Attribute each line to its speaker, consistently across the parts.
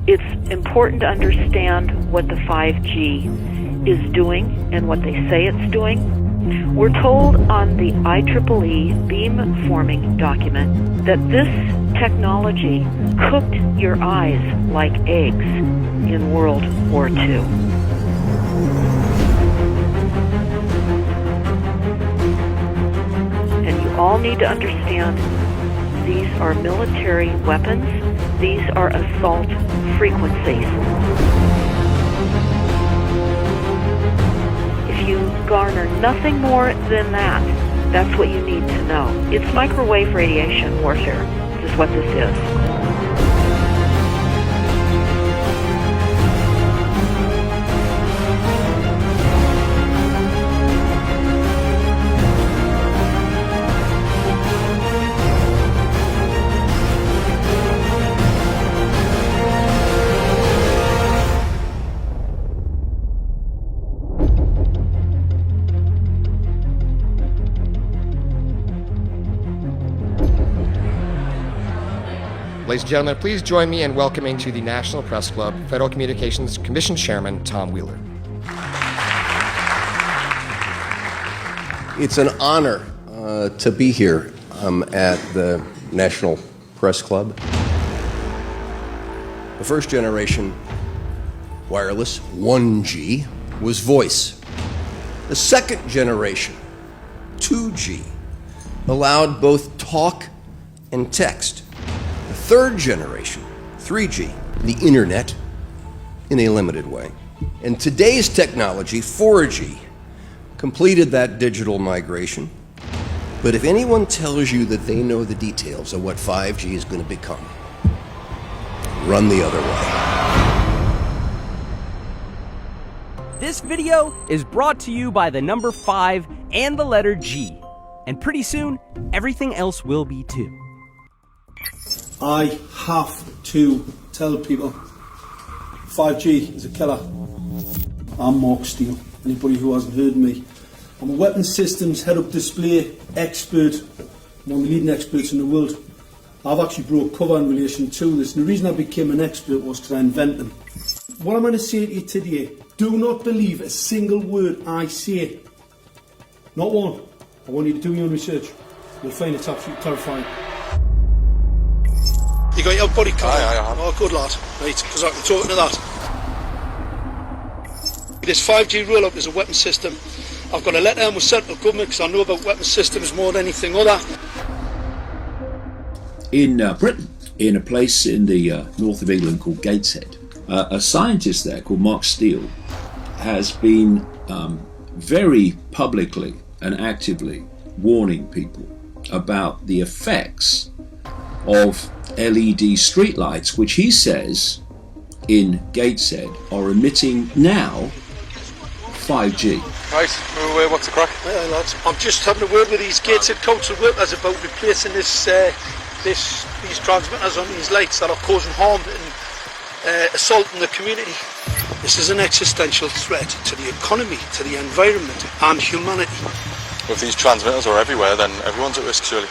Speaker 1: It's important to understand what the 5G is doing and what they say it's doing. We're told on the IEEE beamforming document that this technology cooked your eyes like eggs in World War II. And you all need to understand these are military weapons. These are assault frequencies. If you garner nothing more than that, that's what you need to know. It's microwave radiation warfare. This is what this is.
Speaker 2: Ladies and gentlemen, please join me in welcoming to the National Press Club Federal Communications Commission Chairman Tom Wheeler.
Speaker 3: It's an honor to be here at the National Press Club. The first generation wireless, 1G, was voice. The second generation, 2G, allowed both talk and text. Third generation, 3G, the internet, in a limited way. And today's technology, 4G, completed that digital migration. But if anyone tells you that they know the details of what 5G is going to become, run the other way.
Speaker 4: This video is brought to you by the number 5 and the letter G. And pretty soon, everything else will be too.
Speaker 5: I have to tell people 5G is a killer. I'm Mark Steele. Anybody who hasn't heard me, I'm a weapons systems head-up display expert, one of the leading experts in the world. I've actually brought cover in relation to this, and the reason I became an expert was because I invented them. What I'm going to say to you today, do not believe a single word I say. Not one. I want you to do your own research. You'll find it's absolutely terrifying. You got your body card?
Speaker 6: Aye.
Speaker 5: Oh, good lad. Right, because I can talk to that. This 5G roll-up is a weapon system. I've got a letter in with central government because I know about weapon systems more than anything other.
Speaker 6: In Britain, in a place in the north of England called Gateshead, a scientist there called Mark Steele has been very publicly and actively warning people about the effects of LED streetlights, which he says in Gateshead are emitting now 5G.
Speaker 7: Right, what's the crack?
Speaker 5: Yeah, lads. I'm just having a word with these Gateshead council workers about replacing these transmitters on these lights that are causing harm and assaulting the community. This is an existential threat to the economy, to the environment and humanity.
Speaker 7: If these transmitters are everywhere, then everyone's at risk, surely.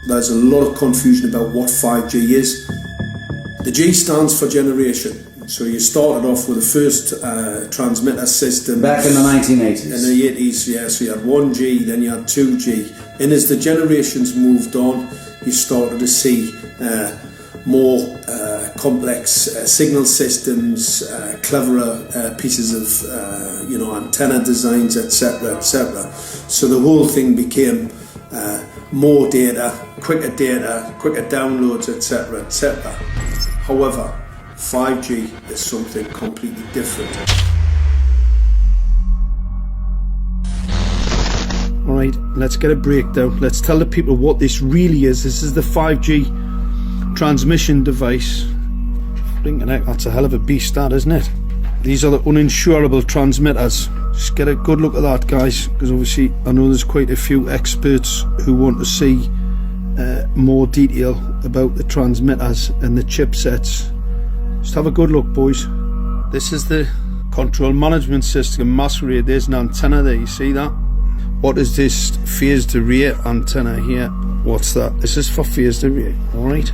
Speaker 5: There's a lot of confusion about what 5G is. The G stands for generation. So you started off with the first transmitter system.
Speaker 8: Back in the 1980s.
Speaker 5: In the 80s, yeah. So you had 1G, then you had 2G. And as the generations moved on, you started to see more complex signal systems, cleverer pieces of antenna designs, etc., etc. So the whole thing became more data, quicker downloads, etc., etc. However, 5G is something completely different. Alright, let's get a breakdown. Let's tell the people what this really is. This is the 5G transmission device. Blinking heck, that's a hell of a beast, that, isn't it? These are the uninsurable transmitters. Just get a good look at that, guys, because obviously I know there's quite a few experts who want to see more detail about the transmitters and the chipsets. Just have a good look, boys. This is the control management system masquerade. There's an antenna there, you see that? What is this phased array antenna here? What's that? This is for phased array, alright?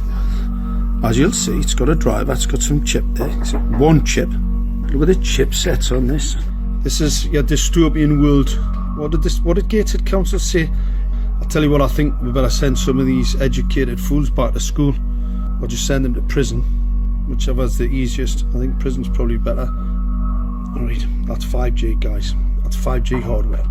Speaker 5: As you'll see, it's got a driver, it's got some chip there. It's one chip. Look at the chipsets on this. This is your dystopian world. What did Gateshead Council say? I'll tell you what, I think we better send some of these educated fools back to school, or just send them to prison, whichever's the easiest. I think prison's probably better. Alright, that's 5G, guys. That's 5G hardware.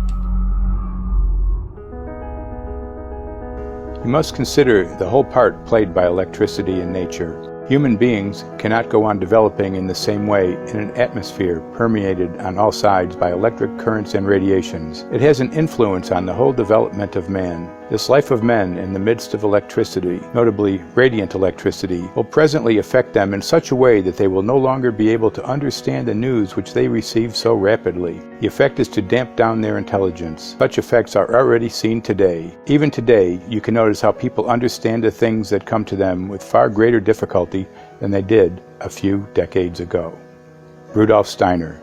Speaker 8: You must consider the whole part played by electricity in nature. Human beings cannot go on developing in the same way in an atmosphere permeated on all sides by electric currents and radiations. It has an influence on the whole development of man. This life of men in the midst of electricity, notably radiant electricity, will presently affect them in such a way that they will no longer be able to understand the news which they receive so rapidly. The effect is to damp down their intelligence. Such effects are already seen today. Even today, you can notice how people understand the things that come to them with far greater difficulty than they did a few decades ago. Rudolf Steiner,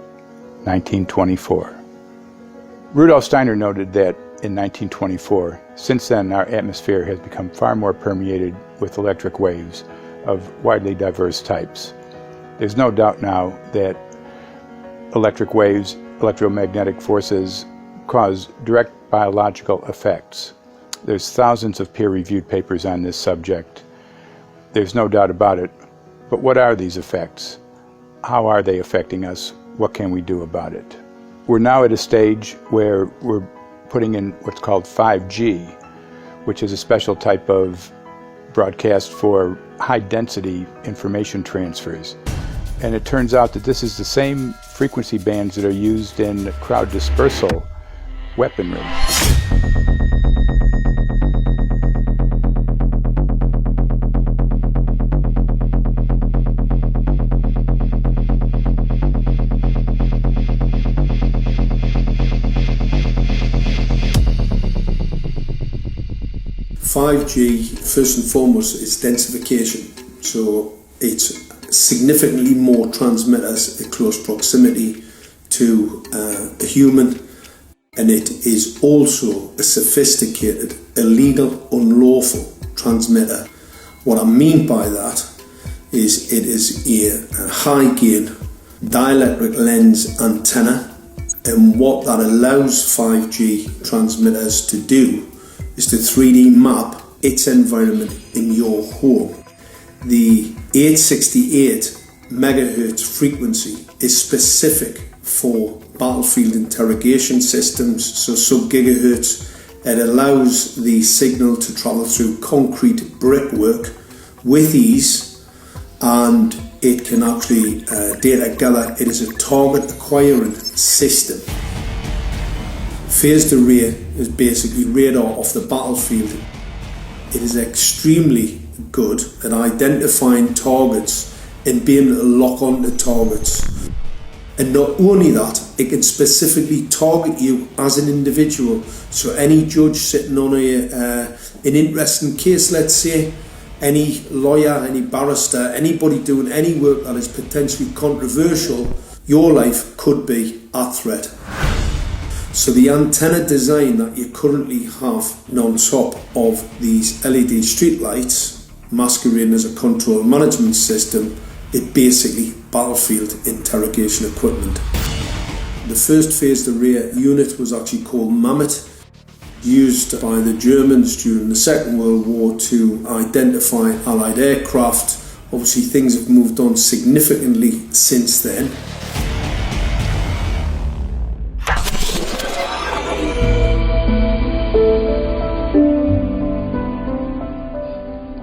Speaker 8: 1924. Rudolf Steiner noted that in 1924, since then our atmosphere has become far more permeated with electric waves of widely diverse types. There's no doubt now that electric waves, electromagnetic forces, cause direct biological effects. There's thousands of peer-reviewed papers on this subject. There's no doubt about it. But what are these effects? How are they affecting us? What can we do about it? We're now at a stage where we're putting in what's called 5G, which is a special type of broadcast for high-density information transfers. And it turns out that this is the same frequency bands that are used in crowd dispersal weaponry.
Speaker 5: First and foremost, is densification. So it's significantly more transmitters in close proximity to a human, and it is also a sophisticated, illegal, unlawful transmitter. What I mean by that is it is a high gain dielectric lens antenna, and what that allows 5G transmitters to do is to 3D map its environment in your home. The 868 megahertz frequency is specific for battlefield interrogation systems, so sub-gigahertz. It allows the signal to travel through concrete brickwork with ease, and it can actually data gather. It is a target acquiring system. Phased array is basically radar off the battlefield. It is extremely good at identifying targets and being able to lock onto targets. And not only that, it can specifically target you as an individual. So any judge sitting on an interesting case, let's say, any lawyer, any barrister, anybody doing any work that is potentially controversial, your life could be at threat. So the antenna design that you currently have on top of these LED street lights, masquerading as a control management system, it basically battlefield interrogation equipment. The first phased array unit was actually called Mammoth, used by the Germans during the Second World War to identify Allied aircraft. Obviously things have moved on significantly since then.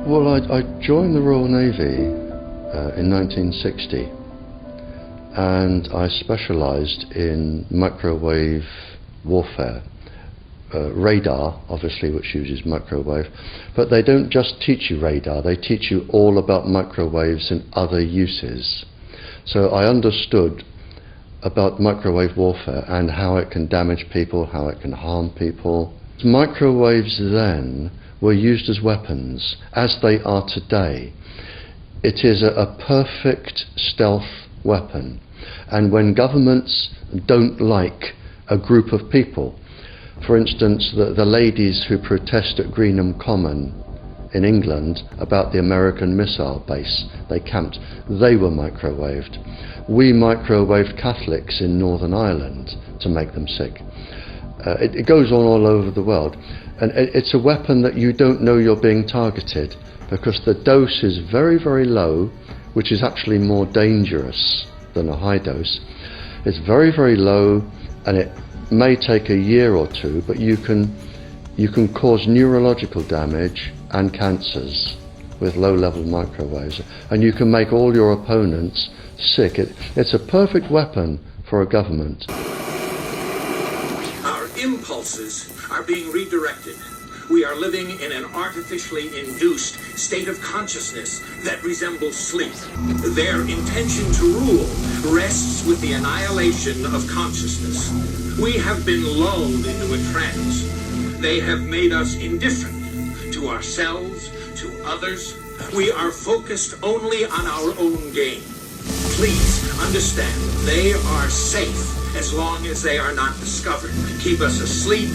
Speaker 9: Well, I joined the Royal Navy in 1960, and I specialised in microwave warfare. Radar, obviously, which uses microwave, but they don't just teach you radar, they teach you all about microwaves and other uses. So I understood about microwave warfare and how it can damage people, how it can harm people. Microwaves then were used as weapons, as they are today. It is a perfect stealth weapon, and when governments don't like a group of people, For instance, the ladies who protest at Greenham Common in England about the American missile base they camped, they were microwaved. We microwaved Catholics in Northern Ireland to make them sick. It goes on all over the world, and it's a weapon that you don't know you're being targeted, because the dose is very, very low, which is actually more dangerous than a high dose. It's very, very low, and it may take a year or two, but you can cause neurological damage and cancers with low-level microwaves, and you can make all your opponents sick. It's a perfect weapon for a government.
Speaker 10: Our impulses are being redirected. We are living in an artificially induced state of consciousness that resembles sleep. Their intention to rule rests with the annihilation of consciousness. We have been lulled into a trance. They have made us indifferent to ourselves, to others. We are focused only on our own gain. Please understand, they are safe as long as they are not discovered. Keep us asleep,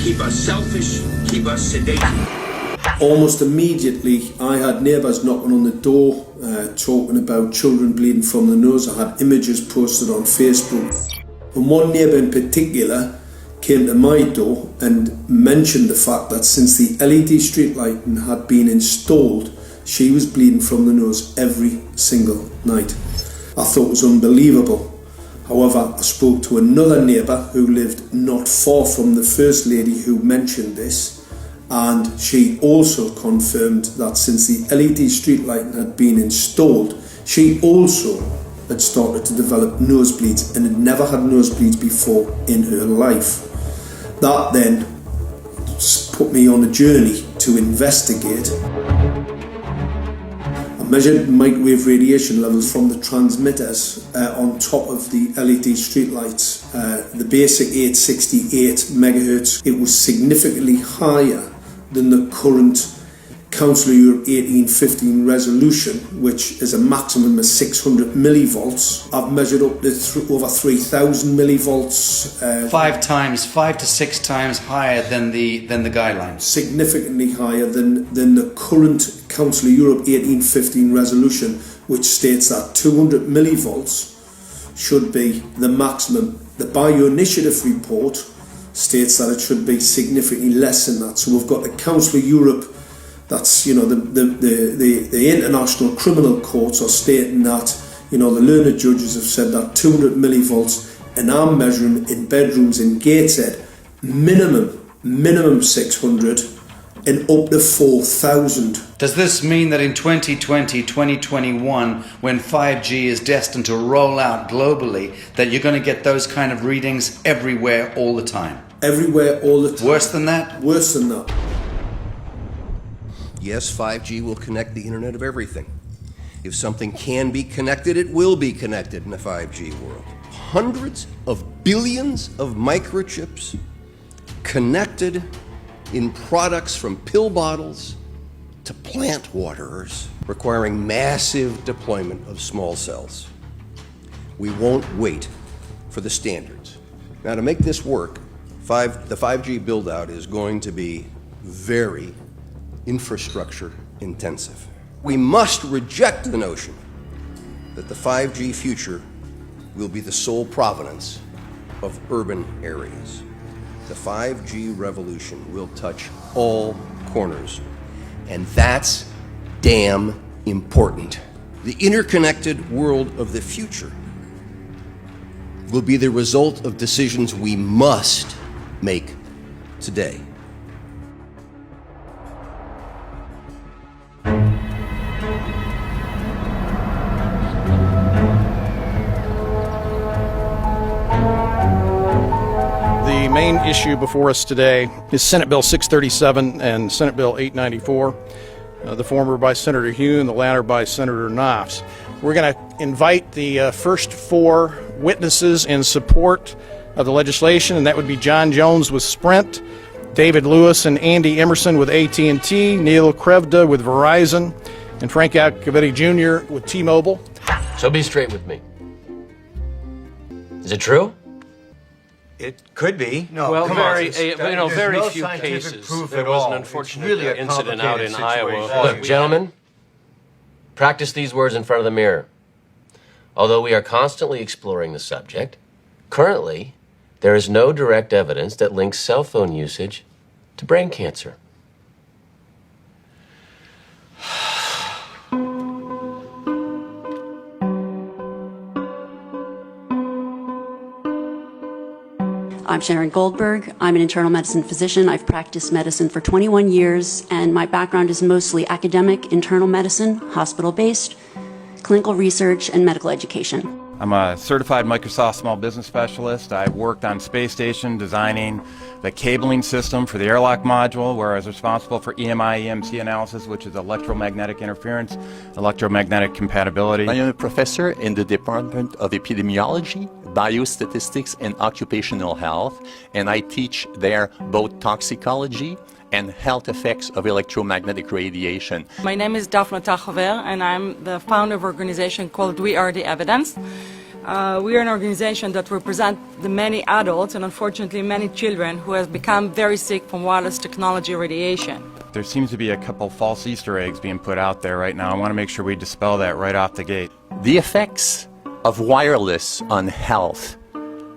Speaker 10: keep us selfish, keep us sedated.
Speaker 5: Almost immediately, I had neighbours knocking on the door, talking about children bleeding from the nose. I had images posted on Facebook. And one neighbour in particular came to my door and mentioned the fact that since the LED street lighting had been installed, she was bleeding from the nose every single night. I thought it was unbelievable. However, I spoke to another neighbour who lived not far from the first lady who mentioned this, and she also confirmed that since the LED street lighting had been installed, she also had started to develop nosebleeds and had never had nosebleeds before in her life. That then put me on a journey to investigate. I measured microwave radiation levels from the transmitters on top of the LED streetlights. The basic 868 megahertz, it was significantly higher than the current Council of Europe 1815 resolution, which is a maximum of 600 millivolts. I've measured up to over 3,000 millivolts.
Speaker 11: 5 to 6 times higher than the guidelines.
Speaker 5: Significantly higher than the current Council of Europe 1815 resolution, which states that 200 millivolts should be the maximum. The Bioinitiative report states that it should be significantly less than that. So we've got the Council of Europe, that's, the international criminal courts are stating that, the learned judges have said that 200 millivolts, and I'm measuring in bedrooms in Gateshead, minimum 600 and up to 4,000.
Speaker 11: Does this mean that in 2020, 2021, when 5G is destined to roll out globally, that you're going to get those kind of readings everywhere all the time?
Speaker 5: Everywhere all the time.
Speaker 11: Worse than that?
Speaker 5: Worse than that.
Speaker 3: Yes, 5G will connect the Internet of everything. If something can be connected, it will be connected in the 5G world. Hundreds of billions of microchips connected in products from pill bottles to plant waterers, requiring massive deployment of small cells. We won't wait for the standards. Now, to make this work, the 5G build-out is going to be very infrastructure intensive. We must reject the notion that the 5G future will be the sole provenance of urban areas. The 5G revolution will touch all corners, and that's damn important. The interconnected world of the future will be the result of decisions we must make today.
Speaker 12: The main issue before us today is Senate Bill 637 and Senate Bill 894, the former by Senator Hugh and the latter by Senator Knopf. We're going to invite the first four witnesses in support of the legislation, and that would be John Jones with Sprint, David Lewis and Andy Emerson with AT&T, Neil Krevda with Verizon, and Frank Iacovetti Jr. with T-Mobile.
Speaker 13: So be straight with me. Is it true? It could be.
Speaker 14: No,
Speaker 13: well,
Speaker 14: very few cases. There was an unfortunate incident out in Iowa.
Speaker 15: Look, gentlemen, practice these words in front of the mirror. Although we are constantly exploring the subject, currently, there is no direct evidence that links cell phone usage to brain cancer.
Speaker 16: I'm Sharon Goldberg. I'm an internal medicine physician. I've practiced medicine for 21 years, and my background is mostly academic, internal medicine, hospital-based, clinical research, and medical education.
Speaker 17: I'm a certified Microsoft small business specialist. I've worked on space station designing the cabling system for the airlock module, where I was responsible for EMI/EMC analysis, which is electromagnetic interference, electromagnetic compatibility.
Speaker 18: I am a professor in the Department of Epidemiology, Biostatistics, and Occupational Health, and I teach there both toxicology and health effects of electromagnetic radiation.
Speaker 19: My name is Daphne Tachover, and I'm the founder of an organization called We Are the Evidence. We are an organization that represents the many adults and unfortunately many children who have become very sick from wireless technology radiation.
Speaker 17: There seems to be a couple false Easter eggs being put out there right now. I want to make sure we dispel that right off the gate.
Speaker 18: The effects of wireless on health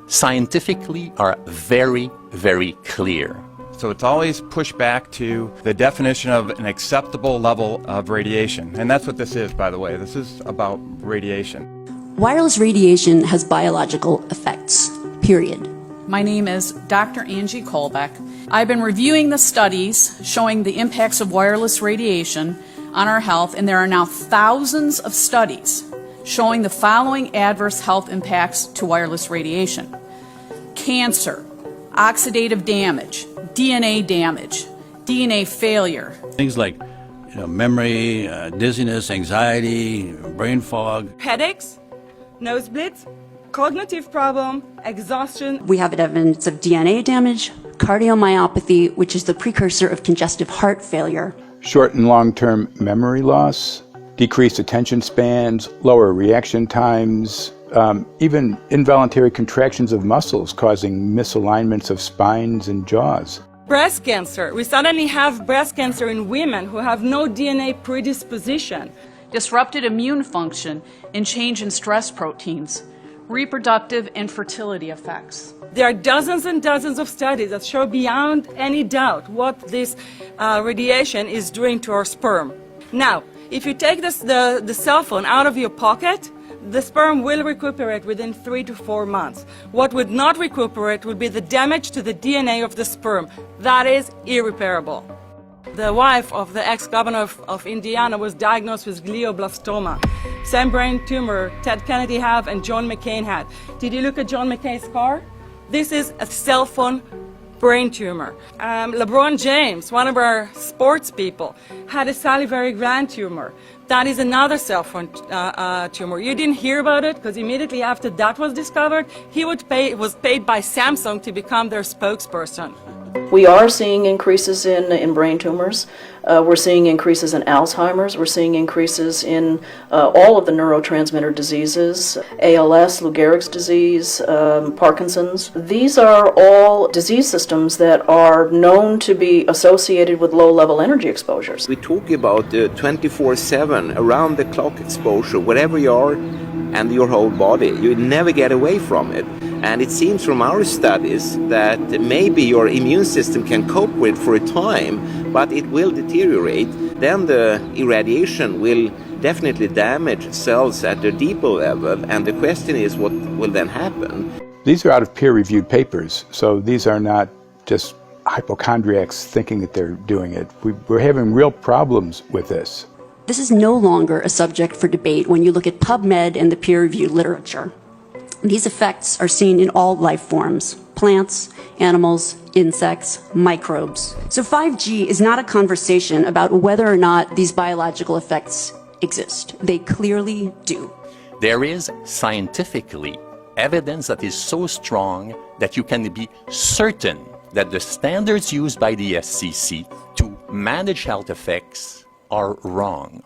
Speaker 18: scientifically are very, very clear.
Speaker 17: So it's always pushed back to the definition of an acceptable level of radiation. And that's what this is, by the way. This is about radiation.
Speaker 16: Wireless radiation has biological effects, period.
Speaker 20: My name is Dr. Angie Kolbeck. I've been reviewing the studies showing the impacts of wireless radiation on our health, and there are now thousands of studies showing the following adverse health impacts to wireless radiation: cancer, oxidative damage, DNA damage, DNA failure.
Speaker 21: Things like memory, dizziness, anxiety, brain fog.
Speaker 19: Headaches, nosebleeds, cognitive problem, exhaustion.
Speaker 16: We have evidence of DNA damage, cardiomyopathy, which is the precursor of congestive heart failure.
Speaker 8: Short and long-term memory loss, decreased attention spans, lower reaction times, even involuntary contractions of muscles causing misalignments of spines and jaws.
Speaker 19: Breast cancer. We suddenly have breast cancer in women who have no DNA predisposition.
Speaker 20: Disrupted immune function and change in stress proteins, reproductive and fertility effects.
Speaker 19: There are dozens and dozens of studies that show beyond any doubt what this radiation is doing to our sperm. Now, if you take the cell phone out of your pocket, the sperm will recuperate within 3 to 4 months. What would not recuperate would be the damage to the DNA of the sperm. That is irreparable. The wife of the ex-governor of Indiana was diagnosed with glioblastoma. Same brain tumor Ted Kennedy had and John McCain had. Did you look at John McCain's scar? This is a cell phone brain tumor. LeBron James, one of our sports people, had a salivary gland tumor. That is another cell phone tumor. You didn't hear about it because immediately after that was discovered, he was paid by Samsung to become their spokesperson.
Speaker 22: We are seeing increases in brain tumors. We're seeing increases in Alzheimer's. We're seeing increases in all of the neurotransmitter diseases, ALS, Lou Gehrig's disease, Parkinson's. These are all disease systems that are known to be associated with low-level energy exposures.
Speaker 23: We talk about 24/7, around-the-clock exposure, wherever you are and your whole body. You never get away from it. And it seems from our studies that maybe your immune system can cope with for a time, but it will deteriorate. Then the irradiation will definitely damage cells at a deeper level, and the question is what will then happen.
Speaker 8: These are out of peer-reviewed papers, so these are not just hypochondriacs thinking that they're doing it. We're having real problems with this.
Speaker 16: This is no longer a subject for debate when you look at PubMed and the peer-reviewed literature. These effects are seen in all life forms: plants, animals, insects, microbes. So 5G is not a conversation about whether or not these biological effects exist. They clearly do.
Speaker 18: There is scientifically evidence that is so strong that you can be certain that the standards used by the FCC to manage health effects are wrong.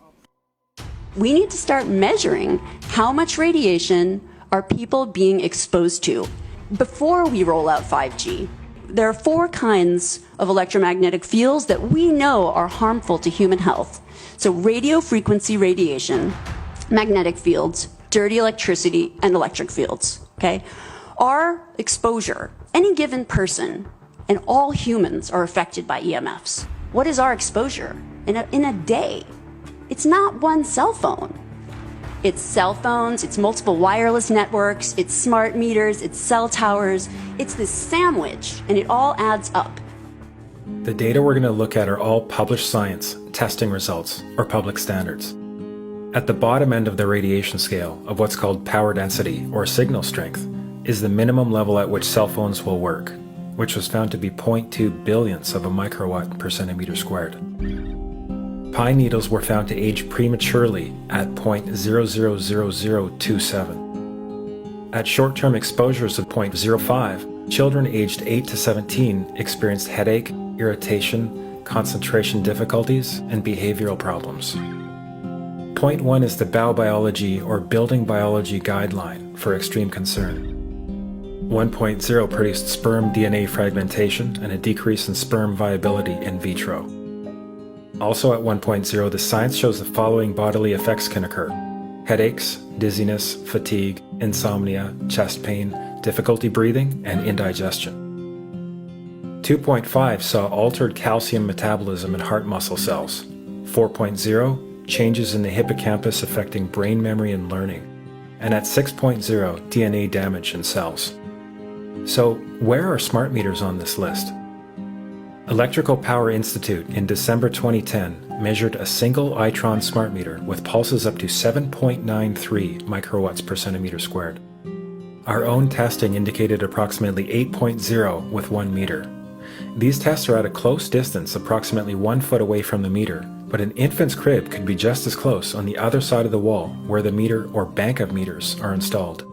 Speaker 16: We need to start measuring how much radiation are people being exposed to. before we roll out 5G, there are 4 kinds of electromagnetic fields that we know are harmful to human health. So radio frequency radiation, magnetic fields, dirty electricity, and electric fields, okay? Our exposure, any given person, and all humans are affected by EMFs. What is our exposure in a day? It's not one cell phone. It's cell phones, it's multiple wireless networks, it's smart meters, it's cell towers. It's this sandwich, and it all adds up.
Speaker 1: The data we're going to look at are all published science, testing results, or public standards. At the bottom end of the radiation scale of what's called power density, or signal strength, is the minimum level at which cell phones will work, which was found to be 0.2 billionths of a microwatt per centimeter squared. Pine needles were found to age prematurely at 0.000027. At short-term exposures of 0.05, children aged 8 to 17 experienced headache, irritation, concentration difficulties, and behavioral problems. 0.1 is the biobiology or building biology guideline for extreme concern. 1.0 produced sperm DNA fragmentation and a decrease in sperm viability in vitro. Also at 1.0, the science shows the following bodily effects can occur: headaches, dizziness, fatigue, insomnia, chest pain, difficulty breathing, and indigestion. 2.5 saw altered calcium metabolism in heart muscle cells. 4.0, changes in the hippocampus affecting brain memory and learning. And at 6.0, DNA damage in cells. So, where are smart meters on this list? Electrical Power Institute in December 2010 measured a single Itron smart meter with pulses up to 7.93 microwatts per centimeter squared. Our own testing indicated approximately 8.0 with 1 meter. These tests are at a close distance, approximately 1 foot away from the meter, but an infant's crib could be just as close on the other side of the wall where the meter or bank of meters are installed.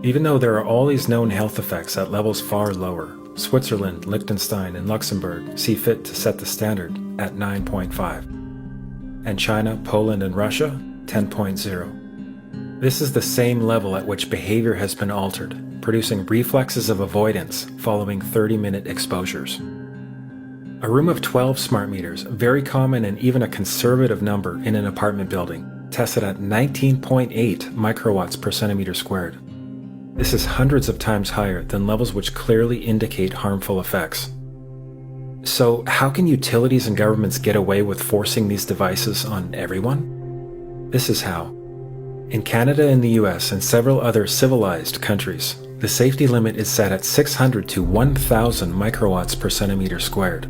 Speaker 1: Even though there are all these known health effects at levels far lower, Switzerland, Liechtenstein, and Luxembourg see fit to set the standard at 9.5. And China, Poland, and Russia, 10.0. This is the same level at which behavior has been altered, producing reflexes of avoidance following 30-minute exposures. A room of 12 smart meters, very common and even a conservative number in an apartment building, tested at 19.8 microwatts per centimeter squared. This is hundreds of times higher than levels which clearly indicate harmful effects. So, how can utilities and governments get away with forcing these devices on everyone? This is how. In Canada and the US and several other civilized countries, the safety limit is set at 600 to 1,000 microwatts per centimeter squared.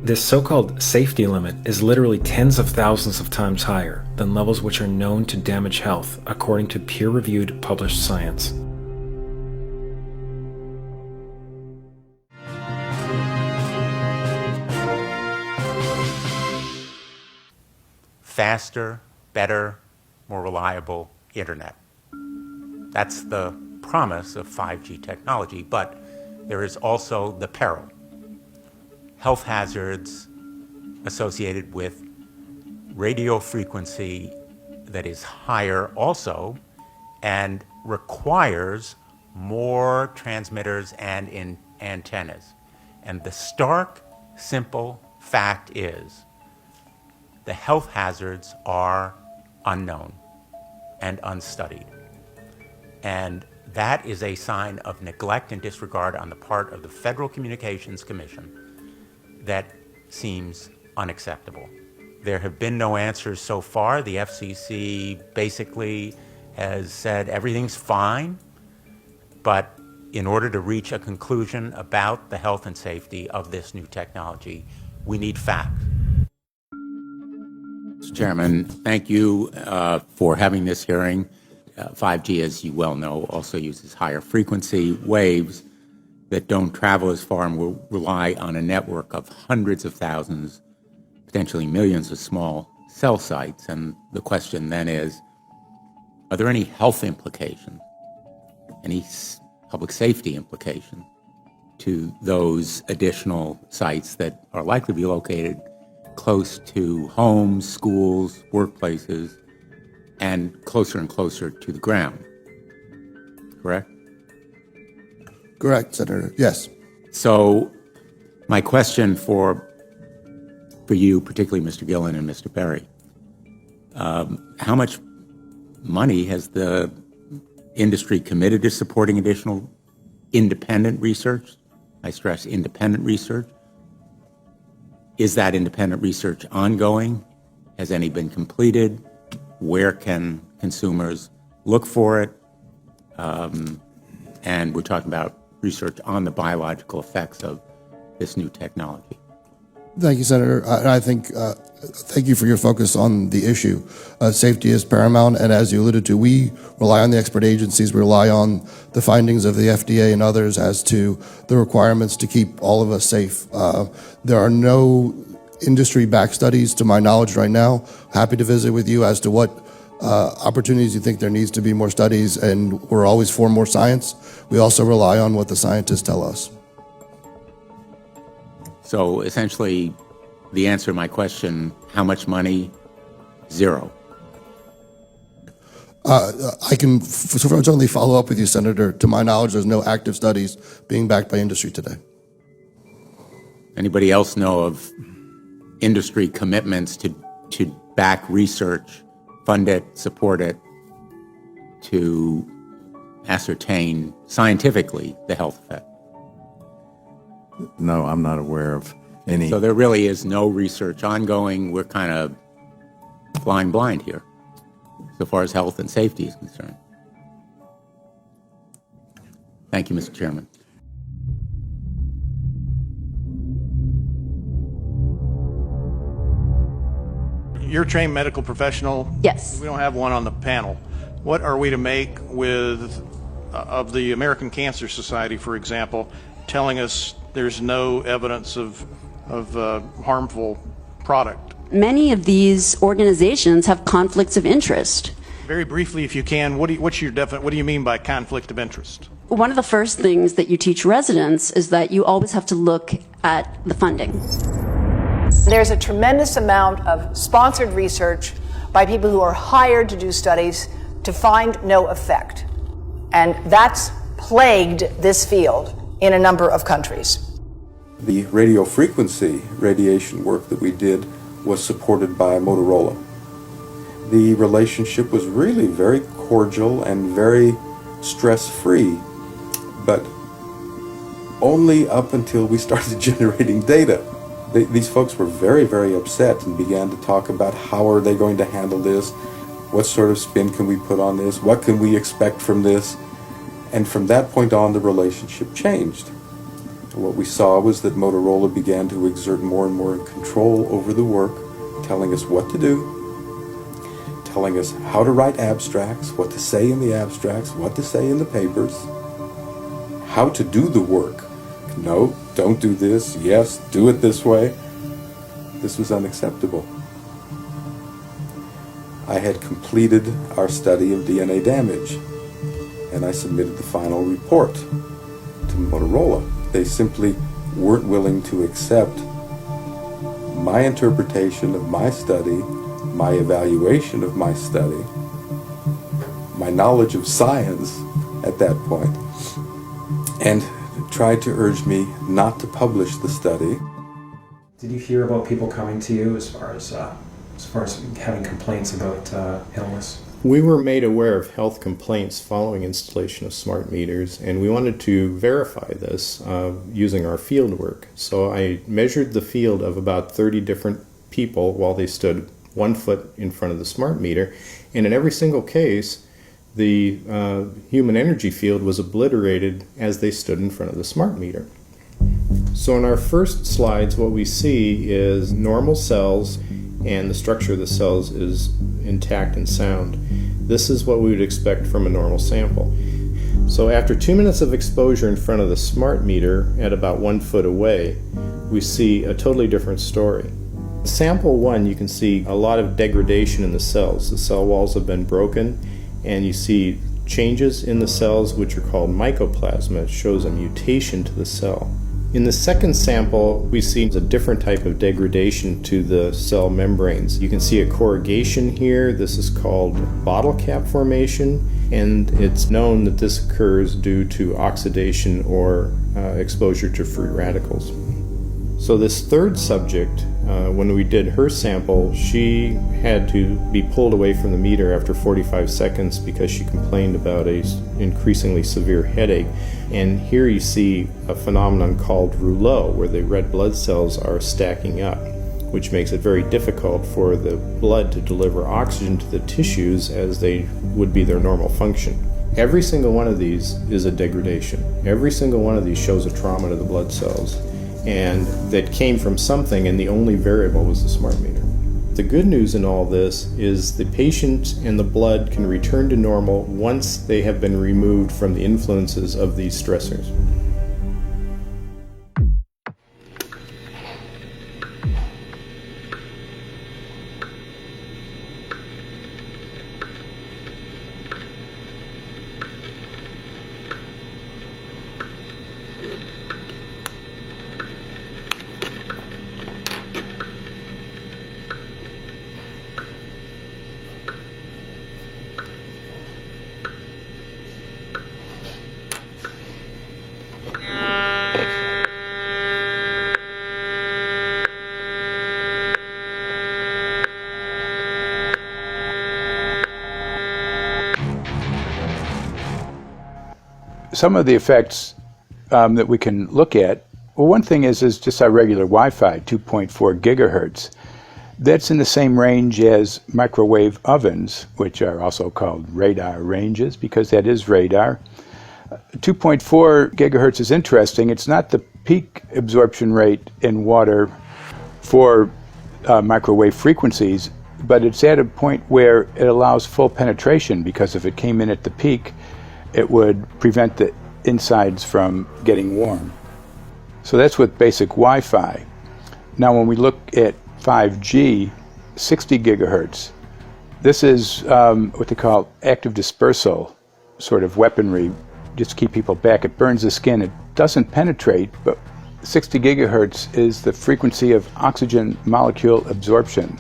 Speaker 1: This so-called safety limit is literally tens of thousands of times higher than levels which are known to damage health according to peer-reviewed published science.
Speaker 2: Faster, better, more reliable internet. That's the promise of 5G technology, but there is also the peril. Health hazards associated with radio frequency that is higher also and requires more transmitters and antennas. And the stark, simple fact is the health hazards are unknown and unstudied. And that is a sign of neglect and disregard on the part of the Federal Communications Commission that seems unacceptable. There have been no answers so far. The FCC basically has said everything's fine, but in order to reach a conclusion about the health and safety of this new technology, we need facts.
Speaker 13: Mr. Chairman, thank you for having this hearing. 5G, as you well know, also uses higher frequency waves that don't travel as far and will rely on a network of hundreds of thousands, potentially millions of small cell sites. And the question then is, are there any health implications, any public safety implications to those additional sites that are likely to be located close to homes, schools, workplaces, and closer to the ground? Correct?
Speaker 4: Correct, Senator. Yes.
Speaker 13: So my question for you, particularly Mr. Gillen and Mr. Berry, how much money has the industry committed to supporting additional independent research? I stress independent research. Is that independent research ongoing? Has any been completed? Where can consumers look for it? And we're talking about research on the biological effects of this new technology.
Speaker 4: Thank you, Senator. I think, thank you for your focus on the issue. Safety is paramount, and as you alluded to, we rely on the expert agencies, we rely on the findings of the FDA and others as to the requirements to keep all of us safe. There are no industry-backed studies, to my knowledge right now. Happy to visit with you as to what opportunities you think there needs to be more studies, and we're always for more science. We also rely on what the scientists tell us.
Speaker 13: So essentially, the answer to my question, how much money? Zero.
Speaker 4: I can certainly follow up with you, Senator. To my knowledge, there's no active studies being backed by industry today.
Speaker 13: Anybody else know of industry commitments to back research, fund it, support it, to ascertain scientifically the health effect?
Speaker 6: No, I'm not aware of any.
Speaker 13: So there really is no research ongoing. We're kind of flying blind here, so far as health and safety is concerned. Thank you, Mr. Chairman.
Speaker 12: You're a trained medical professional.
Speaker 16: Yes.
Speaker 12: We don't have one on the panel. What are we to make with of the American Cancer Society, for example, telling us there's no evidence of harmful product?
Speaker 16: Many of these organizations have conflicts of interest.
Speaker 12: Very briefly, if you can, what do you mean by conflict of interest?
Speaker 16: One of the first things that you teach residents is that you always have to look at the funding.
Speaker 7: There's a tremendous amount of sponsored research by people who are hired to do studies to find no effect. And that's plagued this field in a number of countries.
Speaker 24: The radio frequency radiation work that we did was supported by Motorola. The relationship was really very cordial and very stress-free, but only up until we started generating data. These folks were very, very upset and began to talk about how are they going to handle this, what sort of spin can we put on this, what can we expect from this, and from that point on the relationship changed. What we saw was that Motorola began to exert more and more control over the work, telling us what to do, telling us how to write abstracts, what to say in the abstracts, what to say in the papers, how to do the work. No, don't do this. Yes, do it this way. This was unacceptable. I had completed our study of DNA damage, and I submitted the final report to Motorola. They simply weren't willing to accept my interpretation of my study, my evaluation of my study, my knowledge of science at that point, and tried to urge me not to publish the study.
Speaker 1: Did you hear about people coming to you as far as having complaints about illness?
Speaker 25: We were made aware of health complaints following installation of smart meters, and we wanted to verify this using our field work. So I measured the field of about 30 different people while they stood 1 foot in front of the smart meter, and in every single case, the human energy field was obliterated as they stood in front of the smart meter. So in our first slides, what we see is normal cells, and the structure of the cells is intact and sound. This is what we would expect from a normal sample. So after 2 minutes of exposure in front of the smart meter at about 1 foot away, we see a totally different story. Sample 1, you can see a lot of degradation in the cells. The cell walls have been broken, and you see changes in the cells which are called mycoplasma. It shows a mutation to the cell. In the second sample, we see a different type of degradation to the cell membranes. You can see a corrugation here. This is called bottle cap formation, and it's known that this occurs due to oxidation or exposure to free radicals. So this third subject, when we did her sample, she had to be pulled away from the meter after 45 seconds because she complained about an increasingly severe headache. And here you see a phenomenon called rouleau, where the red blood cells are stacking up, which makes it very difficult for the blood to deliver oxygen to the tissues as they would be their normal function. Every single one of these is a degradation. Every single one of these shows a trauma to the blood cells, and that came from something, and the only variable was the smart meter. The good news in all this is the patient and the blood can return to normal once they have been removed from the influences of these stressors.
Speaker 8: Some of the effects that we can look at, well, one thing is just our regular Wi-Fi, 2.4 gigahertz. That's in the same range as microwave ovens, which are also called radar ranges, because that is radar. 2.4 gigahertz is interesting. It's not the peak absorption rate in water for microwave frequencies, but it's at a point where it allows full penetration, because if it came in at the peak, it would prevent the insides from getting warm. So that's with basic Wi-Fi. Now when we look at 5G, 60 gigahertz, this is what they call active dispersal sort of weaponry, just to keep people back. It burns the skin. It doesn't penetrate, but 60 gigahertz is the frequency of oxygen molecule absorption.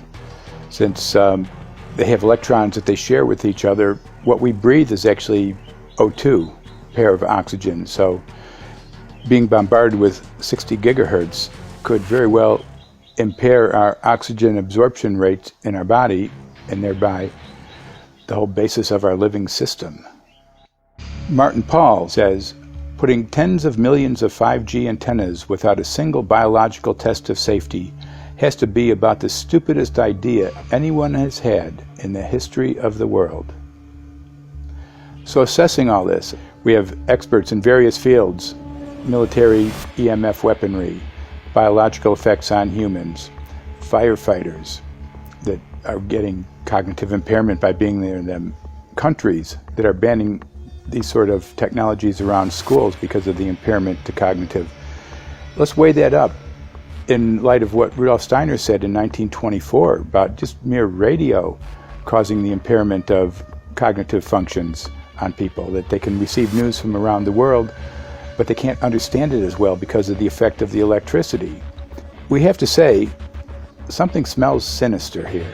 Speaker 8: Since they have electrons that they share with each other, what we breathe is actually O2, pair of oxygen. So being bombarded with 60 gigahertz could very well impair our oxygen absorption rates in our body, and thereby the whole basis of our living system. Martin Pall says, putting tens of millions of 5G antennas without a single biological test of safety has to be about the stupidest idea anyone has had in the history of the world. So assessing all this, we have experts in various fields: military EMF weaponry, biological effects on humans, firefighters that are getting cognitive impairment by being there in them, countries that are banning these sort of technologies around schools because of the impairment to cognitive. Let's weigh that up in light of what Rudolf Steiner said in 1924 about just mere radio causing the impairment of cognitive functions on people, that they can receive news from around the world, but they can't understand it as well because of the effect of the electricity. We have to say, something smells sinister here.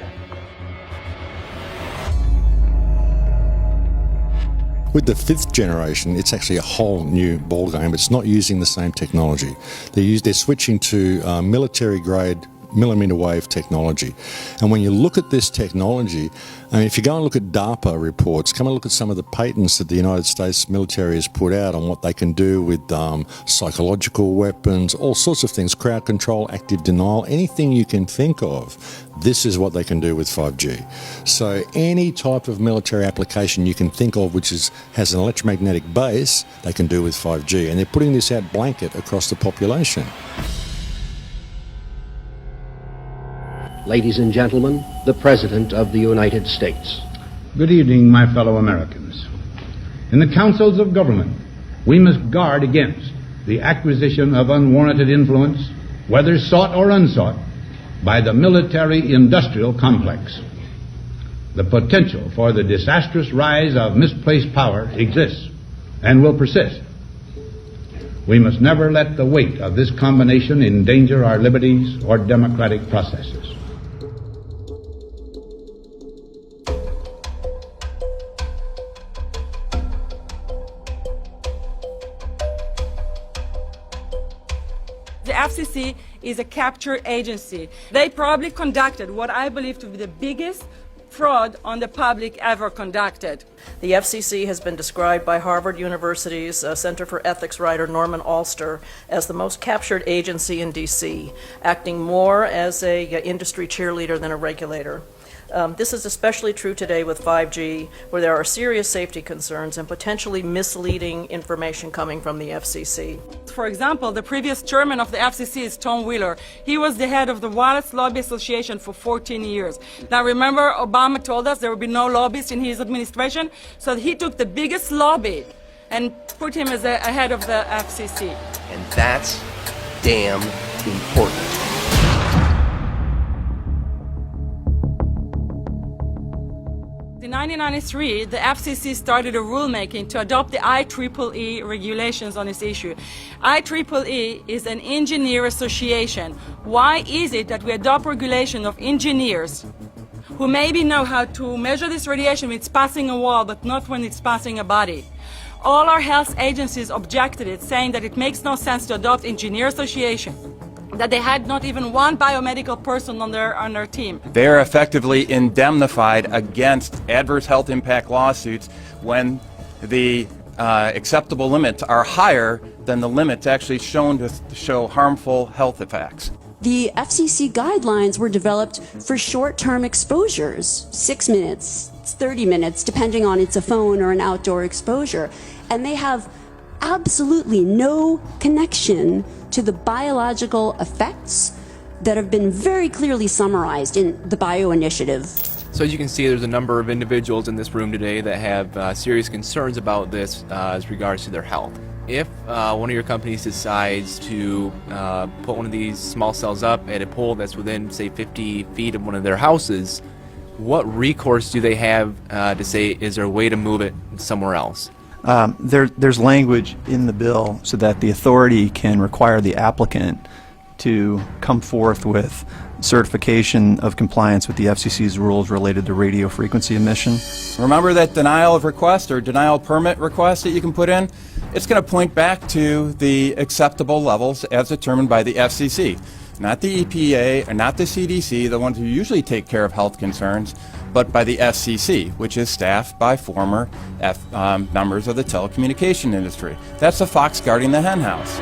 Speaker 3: With the 5th generation, it's actually a whole new ballgame. It's not using the same technology. They're switching to military-grade millimeter wave technology. And when you look at this technology, I mean, if you go and look at DARPA reports, come and look at some of the patents that the United States military has put out on what they can do with psychological weapons, all sorts of things, crowd control, active denial, anything you can think of, this is what they can do with 5G. So any type of military application you can think of which has an electromagnetic base, they can do with 5G. And they're putting this out blanket across the population.
Speaker 5: Ladies and gentlemen, the President of the United States.
Speaker 9: Good evening, my fellow Americans. In the councils of government, we must guard against the acquisition of unwarranted influence, whether sought or unsought, by the military-industrial complex. The potential for the disastrous rise of misplaced power exists and will persist. We must never let the weight of this combination endanger our liberties or democratic processes.
Speaker 19: The FCC is a capture agency. They probably conducted what I believe to be the biggest fraud on the public ever conducted.
Speaker 22: The FCC has been described by Harvard University's Center for Ethics writer Norman Alster as the most captured agency in D.C., acting more as an industry cheerleader than a regulator. This is especially true today with 5G, where there are serious safety concerns and potentially misleading information coming from the FCC.
Speaker 19: For example, the previous chairman of the FCC is Tom Wheeler. He was the head of the Wireless Lobby Association for 14 years. Now remember, Obama told us there would be no lobbyists in his administration, so he took the biggest lobby and put him as a head of the FCC.
Speaker 10: And that's damn important.
Speaker 19: In 1993, the FCC started a rulemaking to adopt the IEEE regulations on this issue. IEEE is an engineer association. Why is it that we adopt regulation of engineers who maybe know how to measure this radiation when it's passing a wall, but not when it's passing a body? All our health agencies objected it, saying that it makes no sense to adopt engineer association, that they had not even one biomedical person on their team.
Speaker 11: They are effectively indemnified against adverse health impact lawsuits when the acceptable limits are higher than the limits actually shown to show harmful health effects.
Speaker 16: The FCC guidelines were developed for short-term exposures, 6 minutes, 30 minutes, depending on it's a phone or an outdoor exposure. And they have absolutely no connection to the biological effects that have been very clearly summarized in the Bio Initiative.
Speaker 14: So as you can see, there's a number of individuals in this room today that have serious concerns about this as regards to their health. If one of your companies decides to put one of these small cells up at a pole that's within, say, 50 feet of one of their houses, what recourse do they have to say, is there a way to move it somewhere else?
Speaker 15: There's language in the bill so that the authority can require the applicant to come forth with certification of compliance with the FCC's rules related to radio frequency emission.
Speaker 11: Remember that denial of request or denial of permit request that you can put in? It's going to point back to the acceptable levels as determined by the FCC, not the EPA or not the CDC, the ones who usually take care of health concerns, but by the FCC, which is staffed by former members of the telecommunication industry. That's the fox guarding the hen house.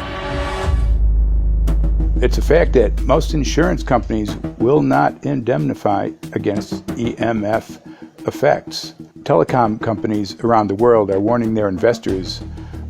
Speaker 8: It's a fact that most insurance companies will not indemnify against EMF effects. Telecom companies around the world are warning their investors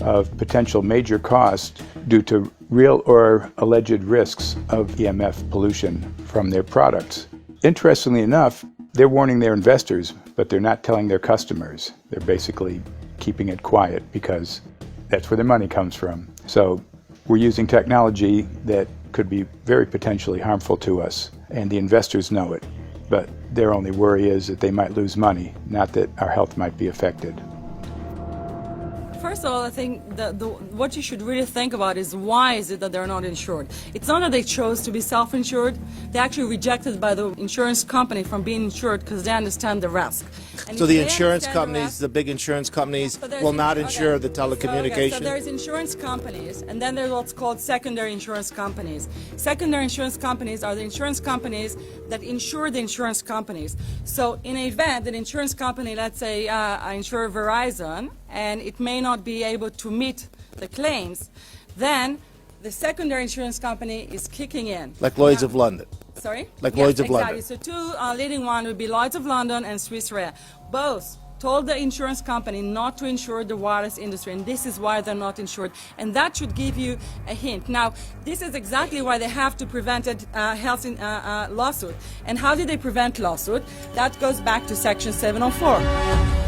Speaker 8: of potential major costs due to real or alleged risks of EMF pollution from their products. Interestingly enough, they're warning their investors, but they're not telling their customers. They're basically keeping it quiet because that's where their money comes from. So we're using technology that could be very potentially harmful to us, and the investors know it. But their only worry is that they might lose money, not that our health might be affected.
Speaker 19: First of all, I think what you should really think about is why is it that they're not insured? It's not that they chose to be self-insured. They actually rejected by the insurance company from being insured because they understand the risk. And
Speaker 17: so the insurance companies, the big insurance companies, will not insure the telecommunications?
Speaker 19: So there's insurance companies, and then there's what's called secondary insurance companies. Secondary insurance companies are the insurance companies that insure the insurance companies. So in an event, an insurance company, let's say I insure Verizon, and it may not be able to meet the claims, then the secondary insurance company is kicking in.
Speaker 17: Like Lloyd's of London.
Speaker 19: Sorry?
Speaker 17: Like
Speaker 19: Yes,
Speaker 17: Lloyd's of
Speaker 19: exactly.
Speaker 17: London.
Speaker 19: So two leading ones would be Lloyd's of London and Swiss Re. Both told the insurance company not to insure the wireless industry, and this is why they're not insured. And that should give you a hint. Now, this is exactly why they have to prevent a health lawsuit. And how do they prevent lawsuit? That goes back to Section 704.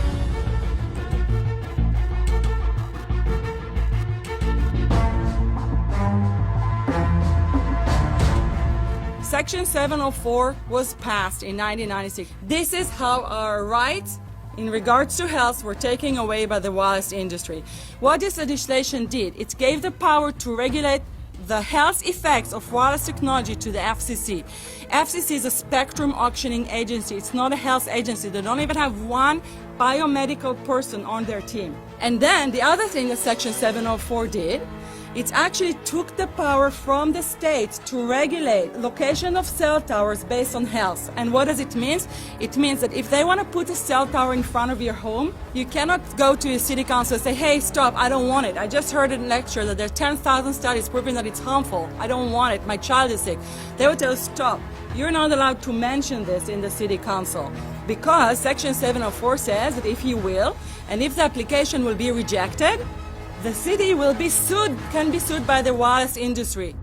Speaker 19: Section 704 was passed in 1996. This is how our rights in regards to health were taken away by the wireless industry. What this legislation did, it gave the power to regulate the health effects of wireless technology to the FCC. FCC is a spectrum auctioning agency. It's not a health agency. They don't even have one biomedical person on their team. And then the other thing that Section 704 did, It actually took the power from the states to regulate location of cell towers based on health. And what does it mean? It means that if they want to put a cell tower in front of your home, you cannot go to your city council and say, hey, stop, I don't want it. I just heard in a lecture that there are 10,000 studies proving that it's harmful. I don't want it. My child is sick. They will tell you, stop. You're not allowed to mention this in the city council because Section 704 says that if you will, and if the application will be rejected, the city will be sued, can be sued by the wireless industry.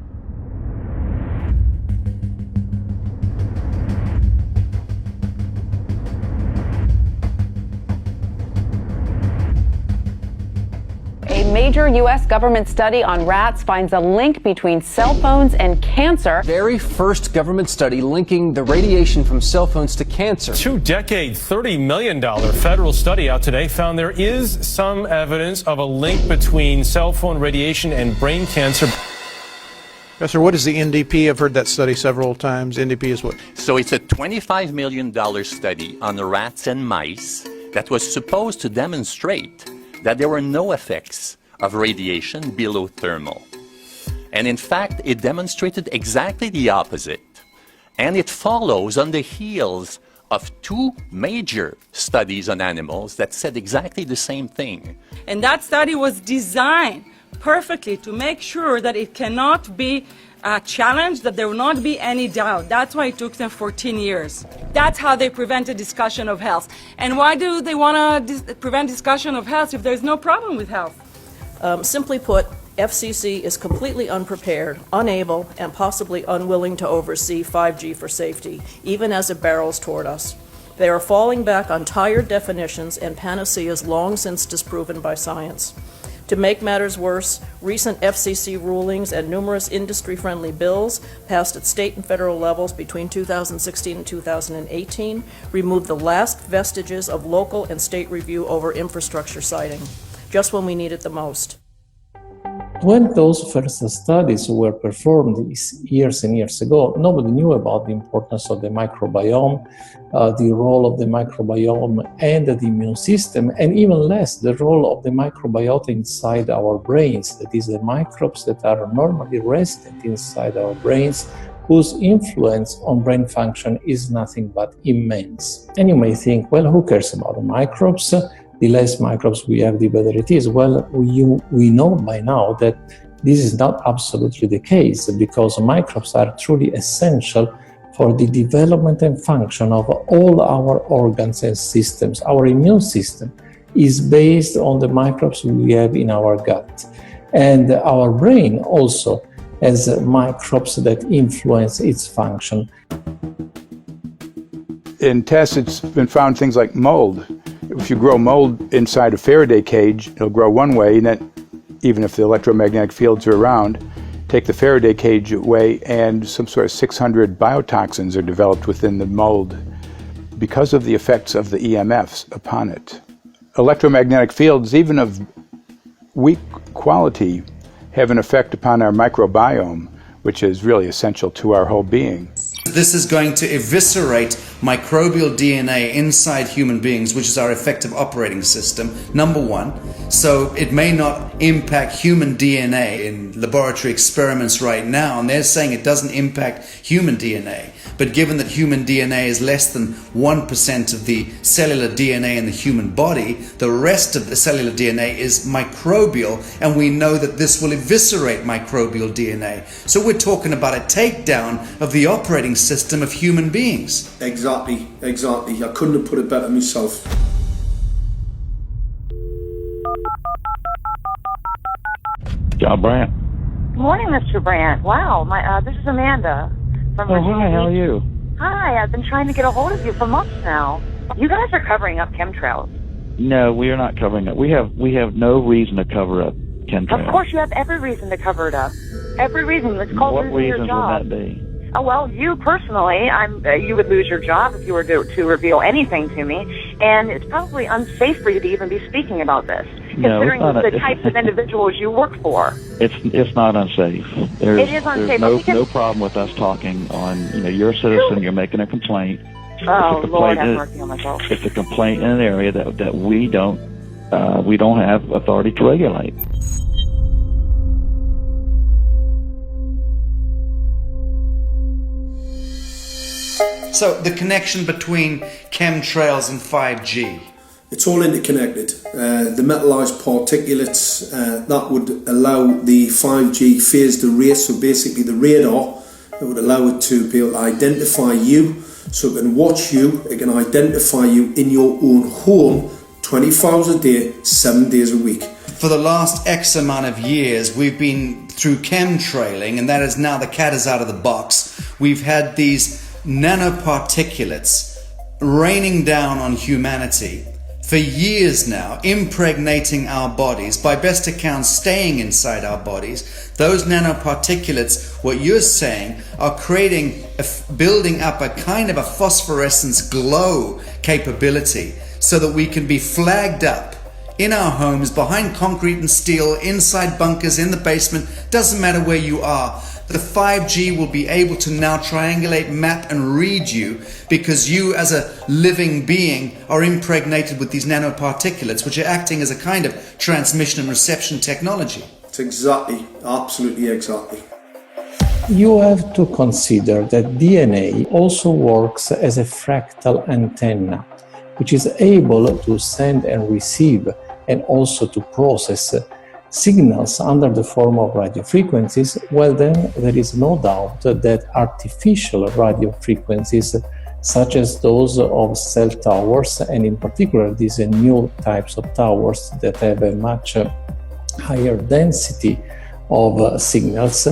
Speaker 2: A major U.S. government study on rats finds a link between cell phones and cancer.
Speaker 10: Very first government study linking the radiation from cell phones to cancer.
Speaker 18: 2-decade, $30 million federal study out today found there is some evidence of a link between cell phone radiation and brain cancer.
Speaker 12: Professor, what is the NDP? I've heard that study several times. NDP is what?
Speaker 20: So it's a $25 million study on the rats and mice that was supposed to demonstrate that there were no effects of radiation below thermal. And in fact, it demonstrated exactly the opposite. And it follows on the heels of two major studies on animals that said exactly the same thing.
Speaker 19: And that study was designed perfectly to make sure that it cannot be challenged, that there will not be any doubt. That's why it took them 14 years. That's how they prevented discussion of health. And why do they want to prevent discussion of health if there's no problem with health?
Speaker 22: Simply put, FCC is completely unprepared, unable, and possibly unwilling to oversee 5G for safety, even as it barrels toward us. They are falling back on tired definitions and panaceas long since disproven by science. To make matters worse, recent FCC rulings and numerous industry-friendly bills passed at state and federal levels between 2016 and 2018 removed the last vestiges of local and state review over infrastructure siting, just when we need it the most.
Speaker 21: When those first studies were performed years and years ago, nobody knew about the importance of the microbiome, the role of the microbiome and the immune system, and even less the role of the microbiota inside our brains, that is, the microbes that are normally resident inside our brains, whose influence on brain function is nothing but immense. And you may think, well, who cares about the microbes? The less microbes we have, the better it is. Well, we know by now that this is not absolutely the case, because microbes are truly essential for the development and function of all our organs and systems. Our immune system is based on the microbes we have in our gut. And our brain also has microbes that influence its function.
Speaker 8: In tests, it's been found things like mold. If you grow mold inside a Faraday cage, it'll grow one way, and then even if the electromagnetic fields are around, take the Faraday cage away and some sort of 600 biotoxins are developed within the mold because of the effects of the EMFs upon it. Electromagnetic fields, even of weak quality, have an effect upon our microbiome, which is really essential to our whole being.
Speaker 23: This is going to eviscerate microbial DNA inside human beings, which is our effective operating system, number one. So it may not impact human DNA in laboratory experiments right now, and they're saying it doesn't impact human DNA. But given that human DNA is less than 1% of the cellular DNA in the human body, the rest of the cellular DNA is microbial, and we know that this will eviscerate microbial DNA. So we're talking about a takedown of the operating system of human beings.
Speaker 26: Exactly. I couldn't have put it better myself.
Speaker 27: John Brandt.
Speaker 28: Good morning, Mr. Brandt. Wow, this is Amanda from Virginia.
Speaker 27: Hi, how are you?
Speaker 28: Hi, I've been trying to get a hold of you for months now. You guys are covering up chemtrails.
Speaker 27: No, we are not covering it. We have no reason to cover up chemtrails.
Speaker 28: Of course, you have every reason to cover it up. Every reason. It's called losing your job.
Speaker 27: What reasons would that be?
Speaker 28: Oh, well, you personally, you would lose your job if you were to reveal anything to me, and it's probably unsafe for you to even be speaking about this, considering the types of individuals you work for.
Speaker 27: It's not unsafe.
Speaker 28: It is unsafe.
Speaker 27: There's no problem with us talking on, you're a citizen, you're making a complaint.
Speaker 28: Oh, Lord, have mercy on myself.
Speaker 27: It's a complaint in an area that we don't have authority to regulate.
Speaker 23: So the connection between chemtrails and 5G.
Speaker 26: It's all interconnected. The metallized particulates that would allow the 5G phased array, so basically the radar that would allow it to be able to identify you, so it can watch you, it can identify you in your own home 24 hours a day, 7 days a week.
Speaker 23: For the last X amount of years, we've been through chemtrailing, and that is now the cat is out of the box. We've had these nanoparticulates raining down on humanity for years now, impregnating our bodies, by best accounts staying inside our bodies. Those nanoparticulates, what you're saying, are building up a kind of a phosphorescence glow capability so that we can be flagged up in our homes, behind concrete and steel, inside bunkers, in the basement, doesn't matter where you are. The 5G will be able to now triangulate, map and read you, because you as a living being are impregnated with these nanoparticulates, which are acting as a kind of transmission and reception technology.
Speaker 26: It's exactly, absolutely exactly.
Speaker 21: You have to consider that DNA also works as a fractal antenna, which is able to send and receive and also to process signals under the form of radio frequencies. Well, then there is no doubt that artificial radio frequencies, such as those of cell towers, and in particular these new types of towers that have a much higher density of signals,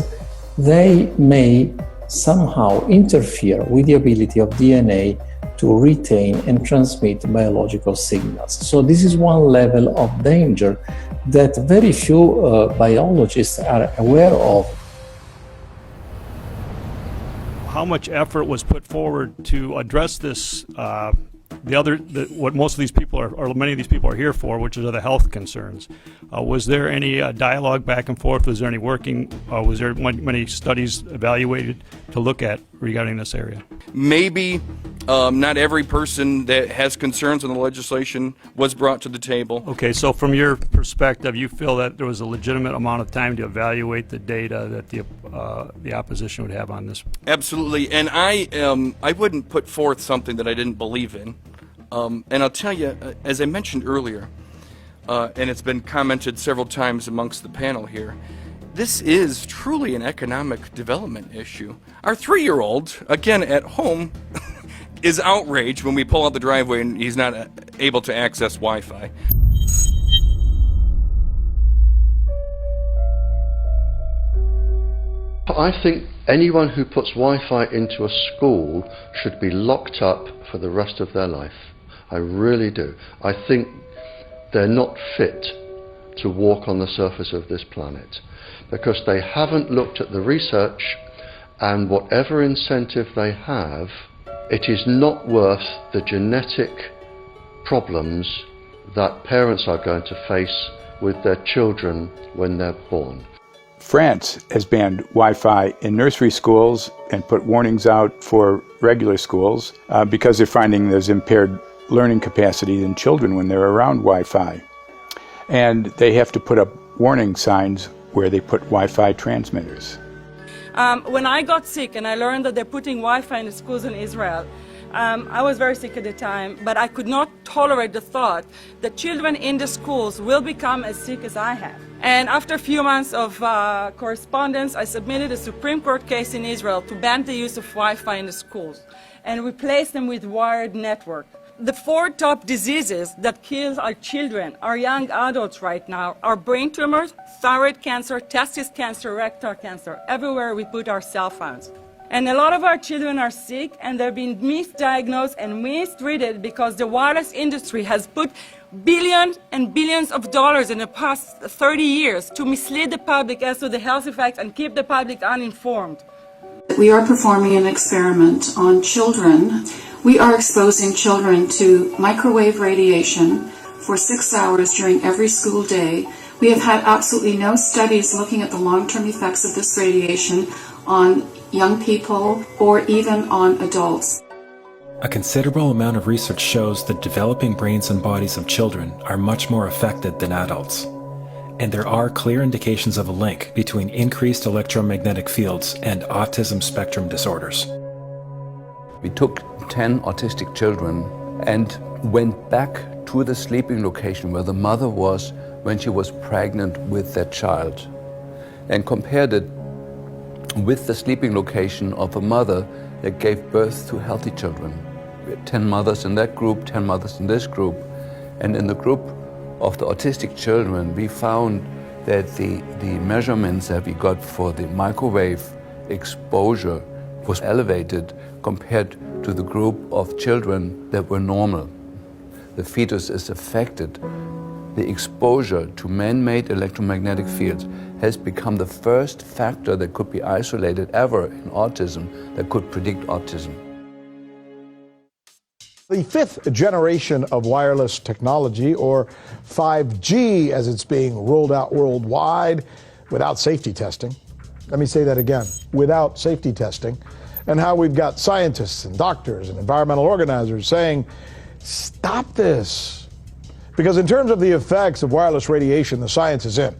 Speaker 21: they may somehow interfere with the ability of DNA to retain and transmit biological signals. So this is one level of danger that very few biologists are aware of.
Speaker 1: How much effort was put forward to address this, what most of these people are, or many of these people are here for, which are the health concerns? Was there any dialogue back and forth? Was there any working, was there many studies evaluated to look at regarding this area?
Speaker 3: Maybe not every person that has concerns on the legislation was brought to the table.
Speaker 1: Okay, so from your perspective, you feel that there was a legitimate amount of time to evaluate the data that the opposition would have on this?
Speaker 3: Absolutely, and I wouldn't put forth something that I didn't believe in. And I'll tell you, as I mentioned earlier, and it's been commented several times amongst the panel here, this is truly an economic development issue. Our 3-year-old, again at home, is outraged when we pull out the driveway and he's not able to access Wi-Fi.
Speaker 5: I think anyone who puts Wi-Fi into a school should be locked up for the rest of their life. I really do. I think they're not fit to walk on the surface of this planet because they haven't looked at the research, and whatever incentive they have, it is not worth the genetic problems that parents are going to face with their children when they're born.
Speaker 8: France has banned Wi-Fi in nursery schools and put warnings out for regular schools because they're finding there's impaired learning capacity in children when they're around Wi-Fi. And they have to put up warning signs where they put Wi-Fi transmitters.
Speaker 19: When I got sick and I learned that they're putting Wi-Fi in the schools in Israel, I was very sick at the time, but I could not tolerate the thought that children in the schools will become as sick as I have. And after a few months of correspondence, I submitted a Supreme Court case in Israel to ban the use of Wi-Fi in the schools and replace them with wired network. The 4 top diseases that kill our children, our young adults right now, are brain tumors, thyroid cancer, testis cancer, rectal cancer, everywhere we put our cell phones. And a lot of our children are sick and they're being misdiagnosed and mistreated because the wireless industry has put billions and billions of dollars in the past 30 years to mislead the public as to the health effects and keep the public uninformed.
Speaker 4: We are performing an experiment on children. We are exposing children to microwave radiation for 6 hours during every school day. We have had absolutely no studies looking at the long-term effects of this radiation on young people or even on adults.
Speaker 6: A considerable amount of research shows that developing brains and bodies of children are much more affected than adults. And there are clear indications of a link between increased electromagnetic fields and autism spectrum disorders.
Speaker 7: We took 10 autistic children and went back to the sleeping location where the mother was when she was pregnant with that child and compared it with the sleeping location of a mother that gave birth to healthy children. We had 10 mothers in that group, 10 mothers in this group, and in the group of the autistic children, we found that the measurements that we got for the microwave exposure was elevated compared to the group of children that were normal. The fetus is affected. The exposure to man-made electromagnetic fields has become the first factor that could be isolated ever in autism that could predict autism.
Speaker 9: The fifth generation of wireless technology, or 5G as it's being rolled out worldwide without safety testing. Let me say that again, without safety testing. And how we've got scientists and doctors and environmental organizers saying, stop this. Because in terms of the effects of wireless radiation, the science is in.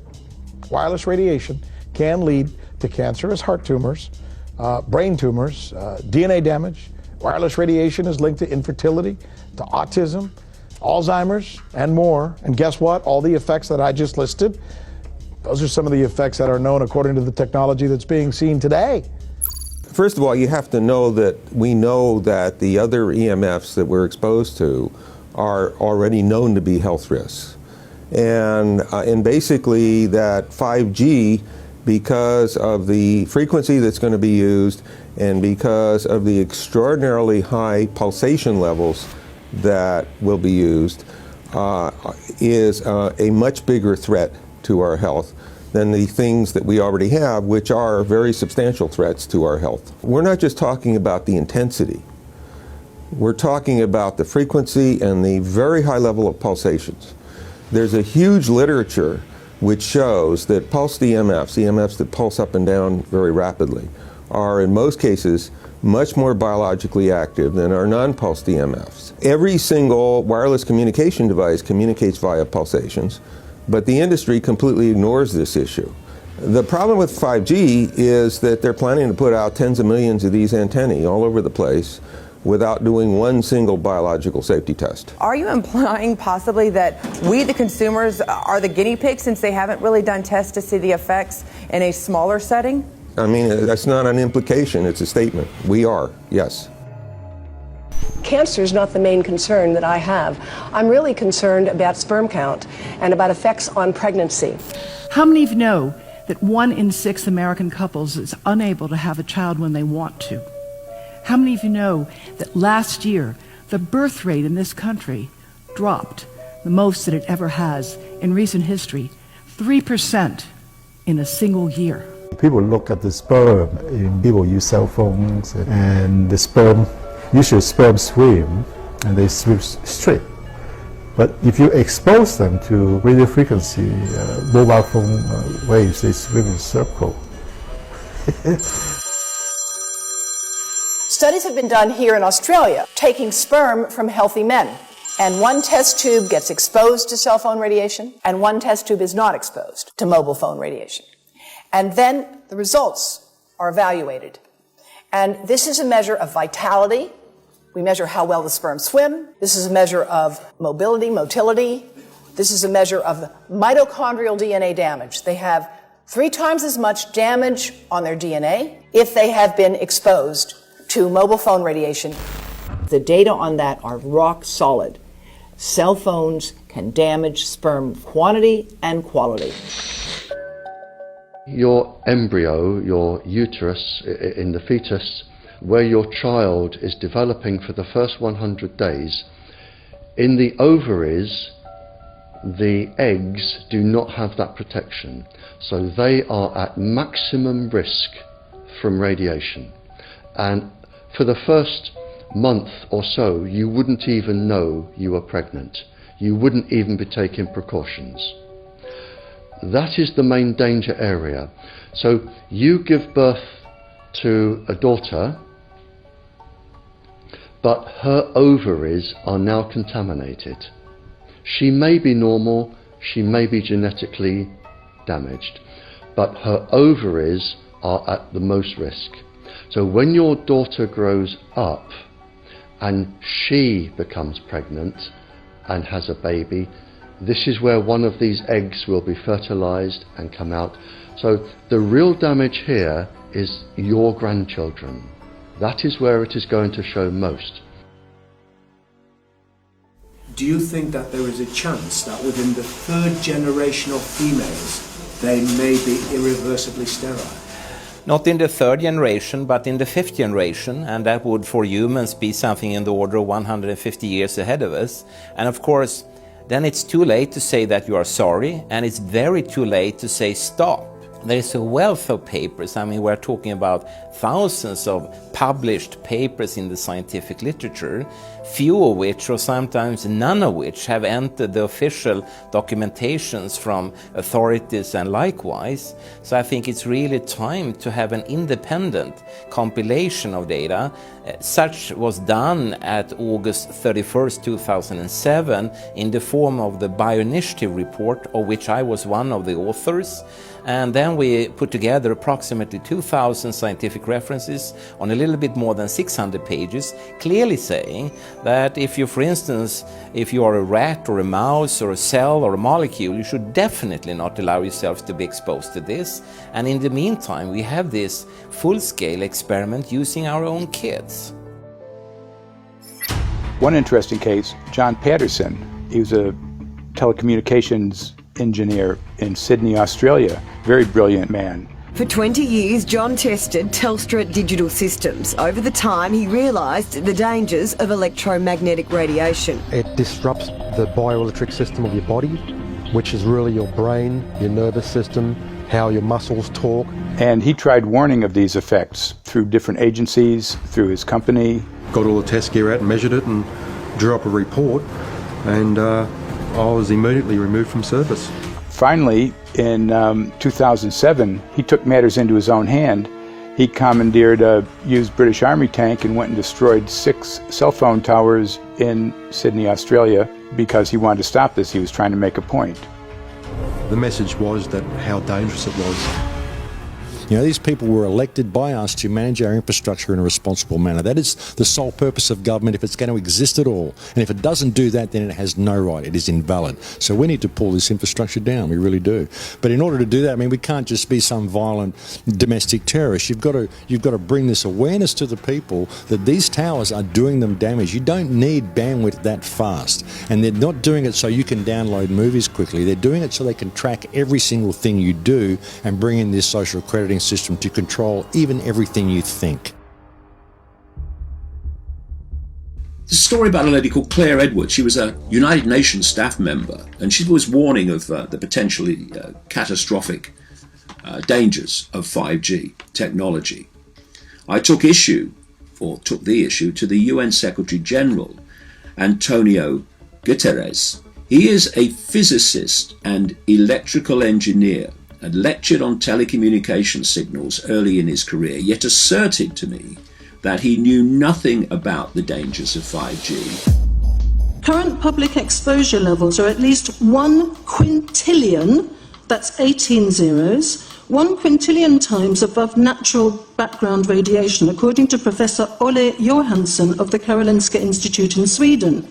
Speaker 9: Wireless radiation can lead to cancerous heart tumors, brain tumors, DNA damage. Wireless radiation is linked to infertility, to autism, Alzheimer's, and more. And guess what? All the effects that I just listed, those are some of the effects that are known according to the technology that's being seen today.
Speaker 13: First of all, you have to know that we know that the other EMFs that we're exposed to are already known to be health risks. And basically that 5G, because of the frequency that's going to be used and because of the extraordinarily high pulsation levels that will be used, is a much bigger threat to our health than the things that we already have, which are very substantial threats to our health. We're not just talking about the intensity. We're talking about the frequency and the very high level of pulsations. There's a huge literature which shows that pulsed EMFs, EMFs that pulse up and down very rapidly, are in most cases much more biologically active than our non-pulsed EMFs. Every single wireless communication device communicates via pulsations, but the industry completely ignores this issue. The problem with 5G is that they're planning to put out tens of millions of these antennae all over the place without doing one single biological safety test.
Speaker 14: Are you implying possibly that we, the consumers, are the guinea pigs since they haven't really done tests to see the effects in a smaller setting?
Speaker 13: I mean, that's not an implication, it's a statement. We are, yes.
Speaker 15: Cancer is not the main concern that I have. I'm really concerned about sperm count and about effects on pregnancy.
Speaker 16: How many of you know that 1 in 6 American couples is unable to have a child when they want to? How many of you know that last year the birth rate in this country dropped the most that it ever has in recent history, 3% in a single year?
Speaker 24: People look at the sperm, and people use cell phones, and the sperm, usually sperm swim, and they swim straight. But if you expose them to radio frequency, mobile phone waves, they swim in a circle.
Speaker 15: Studies have been done here in Australia, taking sperm from healthy men. And one test tube gets exposed to cell phone radiation, and one test tube is not exposed to mobile phone radiation. And then the results are evaluated. And this is a measure of vitality. We measure how well the sperm swim. This is a measure of motility. This is a measure of mitochondrial DNA damage. They have 3 times as much damage on their DNA if they have been exposed to mobile phone radiation. The data on that are rock solid. Cell phones can damage sperm quantity and quality.
Speaker 5: Your embryo, your uterus in the fetus, where your child is developing for the first 100 days, in the ovaries, the eggs do not have that protection. So they are at maximum risk from radiation. And for the first month or so, you wouldn't even know you were pregnant. You wouldn't even be taking precautions. That is the main danger area. So you give birth to a daughter, but her ovaries are now contaminated. She may be normal, she may be genetically damaged, but her ovaries are at the most risk. So when your daughter grows up and she becomes pregnant and has a baby, this is where one of these eggs will be fertilized and come out. So the real damage here is your grandchildren. That is where it is going to show most.
Speaker 2: Do you think that there is a chance that within the third generation of females, they may be irreversibly sterile?
Speaker 10: Not in the third generation, but in the fifth generation, and that would for humans be something in the order of 150 years ahead of us. And of course, then it's too late to say that you are sorry, and it's very too late to say stop. There is a wealth of papers. I mean, we're talking about thousands of published papers in the scientific literature, few of which, or sometimes none of which, have entered the official documentations from authorities and likewise. So I think it's really time to have an independent compilation of data. Such was done at August 31st, 2007 in the form of the Bioinitiative report, of which I was one of the authors. And then we put together approximately 2,000 scientific references on a little bit more than 600 pages, clearly saying that if you, for instance, if you are a rat or a mouse or a cell or a molecule, you should definitely not allow yourself to be exposed to this. And in the meantime, we have this full-scale experiment using our own kids.
Speaker 8: One interesting case, John Patterson. He was a telecommunications engineer in Sydney, Australia. Very brilliant man.
Speaker 11: For 20 years, John tested Telstra digital systems. Over the time, he realised the dangers of electromagnetic radiation.
Speaker 12: It disrupts the bioelectric system of your body, which is really your brain, your nervous system, how your muscles talk.
Speaker 8: And he tried warning of these effects through different agencies, through his company.
Speaker 17: Got all the test gear out and measured it and drew up a report, and I was immediately removed from service.
Speaker 8: Finally, in 2007, he took matters into his own hand. He commandeered a used British Army tank and went and destroyed 6 cell phone towers in Sydney, Australia, because he wanted to stop this. He was trying to make a point.
Speaker 17: The message was that how dangerous it was.
Speaker 18: You know, these people were elected by us to manage our infrastructure in a responsible manner. That is the sole purpose of government if it's going to exist at all. And if it doesn't do that, then it has no right. It is invalid. So we need to pull this infrastructure down. We really do. But in order to do that, I mean, we can't just be some violent domestic terrorist. You've got to bring this awareness to the people that these towers are doing them damage. You don't need bandwidth that fast. And they're not doing it so you can download movies quickly. They're doing it so they can track every single thing you do and bring in this social crediting system to control even everything you think.
Speaker 20: There's a story about a lady called Claire Edwards. She was a United Nations staff member, and she was warning of the potentially catastrophic dangers of 5G technology. I took the issue to the UN Secretary General, Antonio Guterres. He is a physicist and electrical engineer, and lectured on telecommunication signals early in his career, yet asserted to me that he knew nothing about the dangers of 5G.
Speaker 25: Current public exposure levels are at least 1 quintillion, that's 18 zeros, 1 quintillion times above natural background radiation, according to Professor Olle Johansson of the Karolinska Institute in Sweden.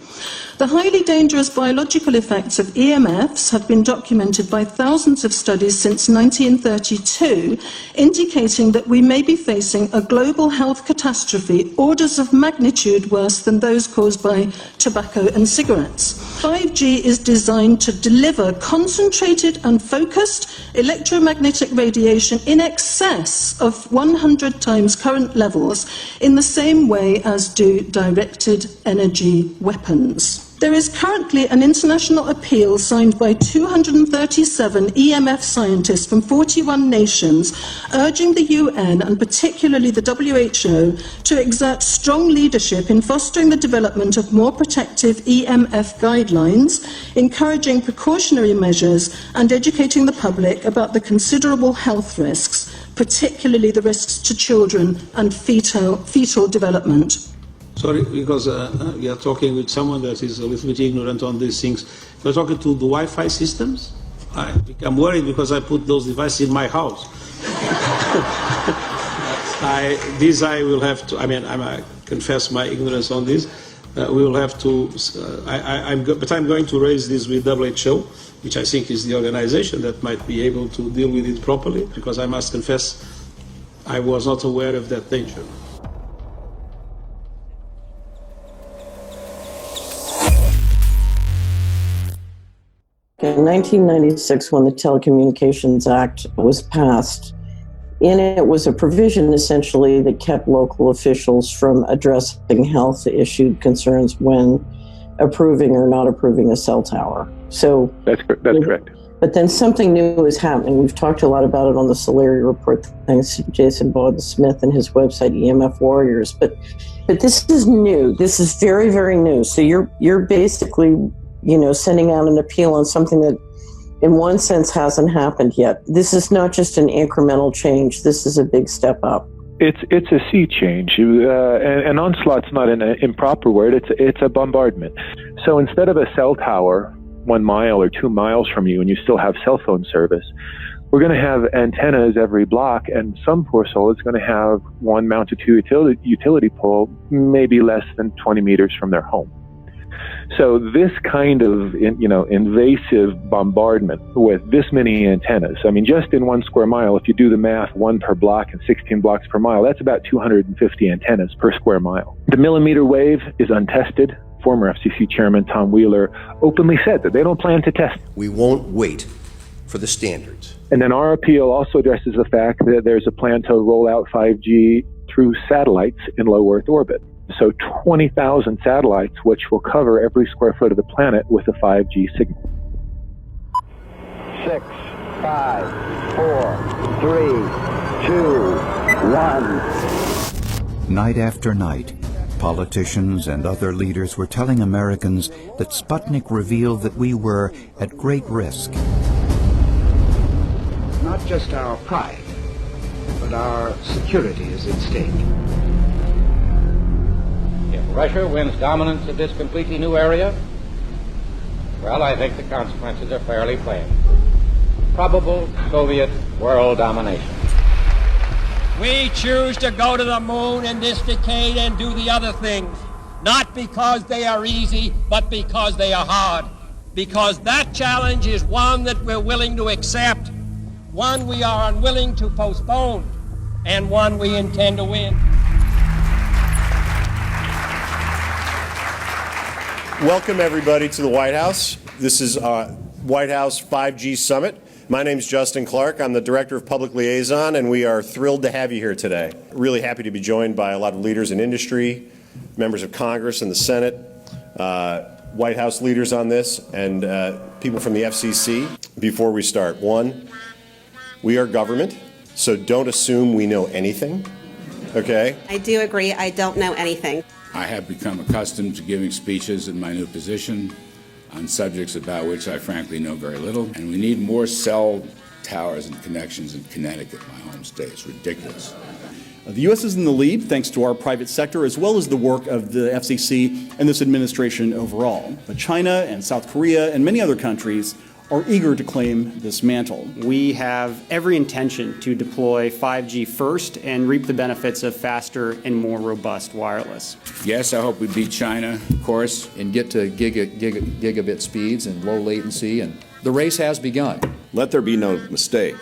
Speaker 25: The highly dangerous biological effects of EMFs have been documented by thousands of studies since 1932, indicating that we may be facing a global health catastrophe orders of magnitude worse than those caused by tobacco and cigarettes. 5G is designed to deliver concentrated and focused electromagnetic radiation in excess of 100 times current levels in the same way as do directed energy weapons. There is currently an international appeal signed by 237 EMF scientists from 41 nations urging the UN and particularly the WHO to exert strong leadership in fostering the development of more protective EMF guidelines, encouraging precautionary measures and educating the public about the considerable health risks, particularly the risks to children and fetal development.
Speaker 29: Sorry, because we are talking with someone that is a little bit ignorant on these things. We're talking to the Wi-Fi systems. I'm worried because I put those devices in my house. I will have to. I mean, I confess my ignorance on this. We will have to. But I'm going to raise this with WHO, which I think is the organization that might be able to deal with it properly. Because I must confess, I was not aware of that danger.
Speaker 1: In 1996, when the Telecommunications Act was passed, in it was a provision essentially that kept local officials from addressing health issue concerns when approving or not approving a cell tower. So
Speaker 8: that's correct.
Speaker 1: But then something new is happening. We've talked a lot about it on the Solari report, thanks to Jason Bowden-Smith and his website EMF Warriors. But this is new. This is very, very new. So you're basically, sending out an appeal on something that in one sense hasn't happened yet. This is not just an incremental change. This is a big step up.
Speaker 8: It's a sea change. An onslaught's not an improper word. It's a bombardment. So instead of a cell tower 1 mile or 2 miles from you and you still have cell phone service, we're going to have antennas every block, and some poor soul is going to have one mounted to a utility pole maybe less than 20 meters from their home. So this kind of, invasive bombardment with this many antennas, I mean, just in 1 square mile, if you do the math, 1 per block and 16 blocks per mile, that's about 250 antennas per square mile. The millimeter wave is untested. Former FCC Chairman Tom Wheeler openly said that they don't plan to test.
Speaker 3: We won't wait for the standards.
Speaker 8: And then our appeal also addresses the fact that there's a plan to roll out 5G through satellites in low Earth orbit. So 20,000 satellites, which will cover every square foot of the planet with a 5G signal.
Speaker 19: 6, 5, 4, 3, 2, 1.
Speaker 21: Night after night, politicians and other leaders were telling Americans that Sputnik revealed that we were at great risk.
Speaker 22: Not just our pride, but our security is at stake.
Speaker 23: If Russia wins dominance of this completely new area, well, I think the consequences are fairly plain. Probable Soviet world domination.
Speaker 26: We choose to go to the moon in this decade and do the other things, not because they are easy, but because they are hard. Because that challenge is one that we're willing to accept, one we are unwilling to postpone, and one we intend to win.
Speaker 27: Welcome, everybody, to the White House. This is White House 5G Summit. My name is Justin Clark. I'm the Director of Public Liaison, and we are thrilled to have you here today. Really happy to be joined by a lot of leaders in industry, members of Congress and the Senate, White House leaders on this, and people from the FCC. Before we start, one, we are government, so don't assume we know anything, okay?
Speaker 28: I do agree, I don't know anything.
Speaker 30: I have become accustomed to giving speeches in my new position on subjects about which I frankly know very little, and we need more cell towers and connections in Connecticut, my home state. It's ridiculous.
Speaker 31: The U.S. is in the lead thanks to our private sector as well as the work of the FCC and this administration overall. But China and South Korea and many other countries are eager to claim this mantle.
Speaker 32: We have every intention to deploy 5G first and reap the benefits of faster and more robust wireless.
Speaker 30: Yes, I hope we beat China, of course.
Speaker 33: And get to gigabit speeds and low latency, and the race has begun.
Speaker 34: Let there be no mistake.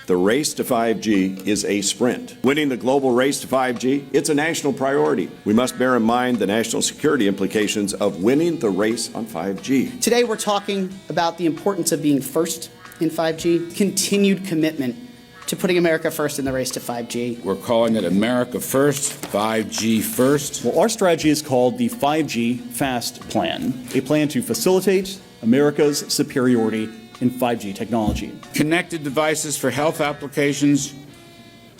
Speaker 34: The race to 5G is a sprint. Winning the global race to 5G, it's a national priority. We must bear in mind the national security implications of winning the race on 5G.
Speaker 35: Today we're talking about the importance of being first in 5G, continued commitment to putting America first in the race to 5G.
Speaker 30: We're calling it America First, 5G First.
Speaker 31: Well, our strategy is called the 5G Fast Plan, a plan to facilitate America's superiority in 5G technology.
Speaker 30: Connected devices for health applications,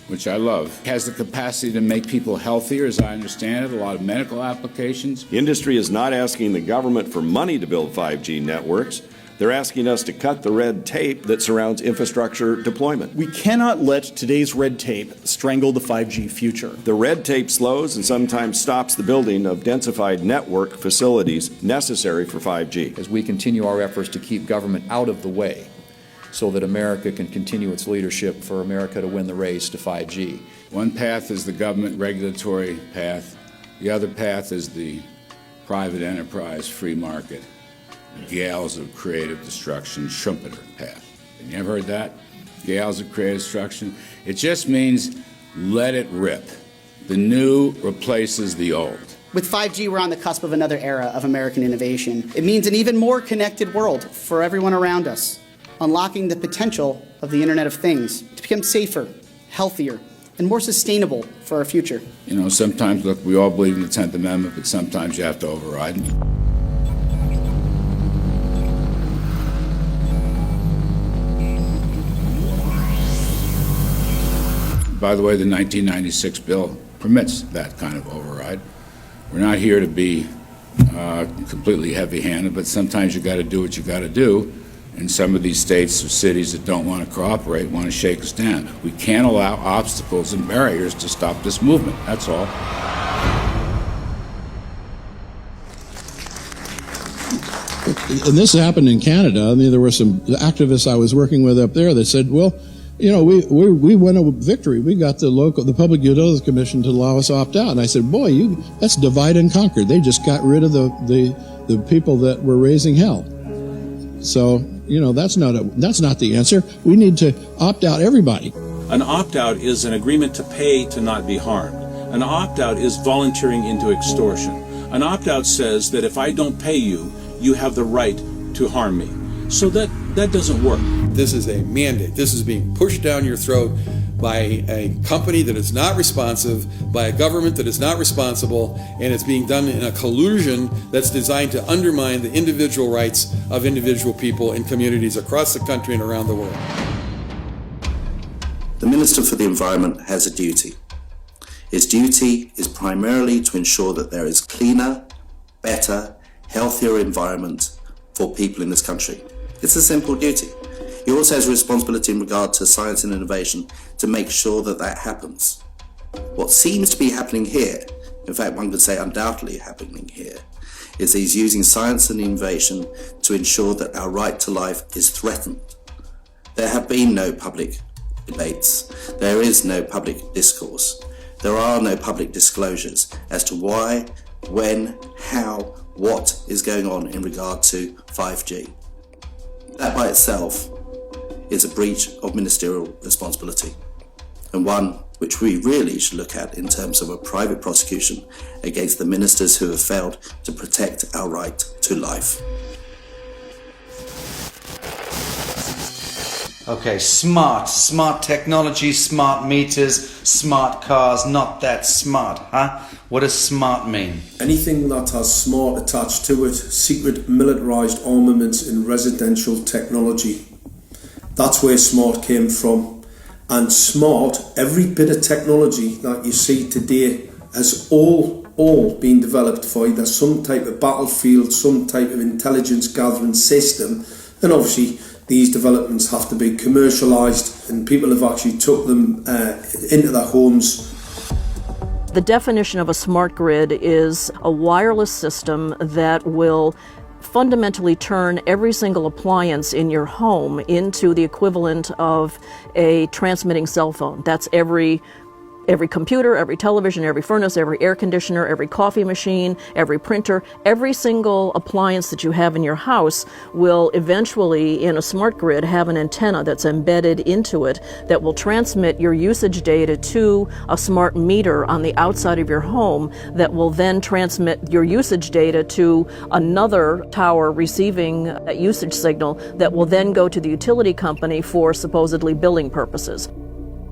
Speaker 30: which I love, has the capacity to make people healthier, as I understand it, a lot of medical applications.
Speaker 34: Industry is not asking the government for money to build 5G networks. They're asking us to cut the red tape that surrounds infrastructure deployment.
Speaker 31: We cannot let today's red tape strangle the 5G future.
Speaker 34: The red tape slows and sometimes stops the building of densified network facilities necessary for 5G.
Speaker 33: As we continue our efforts to keep government out of the way, so that America can continue its leadership for America to win the race to 5G.
Speaker 30: One path is the government regulatory path. The other path is the private enterprise free market, gales of creative destruction, Schumpeter path. Have you ever heard that? Gales of creative destruction? It just means let it rip. The new replaces the old.
Speaker 35: With 5G, we're on the cusp of another era of American innovation. It means an even more connected world for everyone around us, unlocking the potential of the Internet of Things to become safer, healthier, and more sustainable for our future.
Speaker 30: You know, sometimes, look, we all believe in the 10th Amendment, but sometimes you have to override it. By the way, the 1996 bill permits that kind of override. We're not here to be completely heavy-handed, but sometimes you got to do what you got to do. And some of these states or cities that don't want to cooperate want to shake us down. We can't allow obstacles and barriers to stop this movement. That's all.
Speaker 2: And this happened in Canada. I mean, there were some activists I was working with up there that said, well, you know, we won a victory. We got the Public Utilities Commission to allow us to opt out. And I said, boy, that's divide and conquer. They just got rid of the people that were raising hell. So, you know, that's not the answer. We need to opt out everybody.
Speaker 4: An opt-out is an agreement to pay to not be harmed. An opt-out is volunteering into extortion. An opt-out says that if I don't pay you, you have the right to harm me. So that doesn't work.
Speaker 5: This is a mandate. This is being pushed down your throat by a company that is not responsive, by a government that is not responsible, and it's being done in a collusion that's designed to undermine the individual rights of individual people in communities across the country and around the world.
Speaker 6: The Minister for the Environment has a duty. His duty is primarily to ensure that there is cleaner, better, healthier environment for people in this country. It's a simple duty. He also has a responsibility in regard to science and innovation to make sure that that happens. What seems to be happening here, in fact one could say undoubtedly happening here, is he's using science and innovation to ensure that our right to life is threatened. There have been no public debates. There is no public discourse. There are no public disclosures as to why, when, how, what is going on in regard to 5G. That by itself is a breach of ministerial responsibility, and one which we really should look at in terms of a private prosecution against the ministers who have failed to protect our right to life.
Speaker 7: Okay, smart technology, smart meters, smart cars, not that smart, huh? What does smart mean?
Speaker 9: Anything that has smart attached to it, secret militarised armaments in residential technology. That's where smart came from. And smart, every bit of technology that you see today has all been developed for either some type of battlefield, some type of intelligence gathering system, and obviously these developments have to be commercialised, and people have actually took them into their homes.
Speaker 10: The definition of a smart grid is a wireless system that will fundamentally turn every single appliance in your home into the equivalent of a transmitting cell phone. That's every computer, every television, every furnace, every air conditioner, every coffee machine, every printer, every single appliance that you have in your house will eventually, in a smart grid, have an antenna that's embedded into it that will transmit your usage data to a smart meter on the outside of your home that will then transmit your usage data to another tower receiving that usage signal that will then go to the utility company for supposedly billing purposes.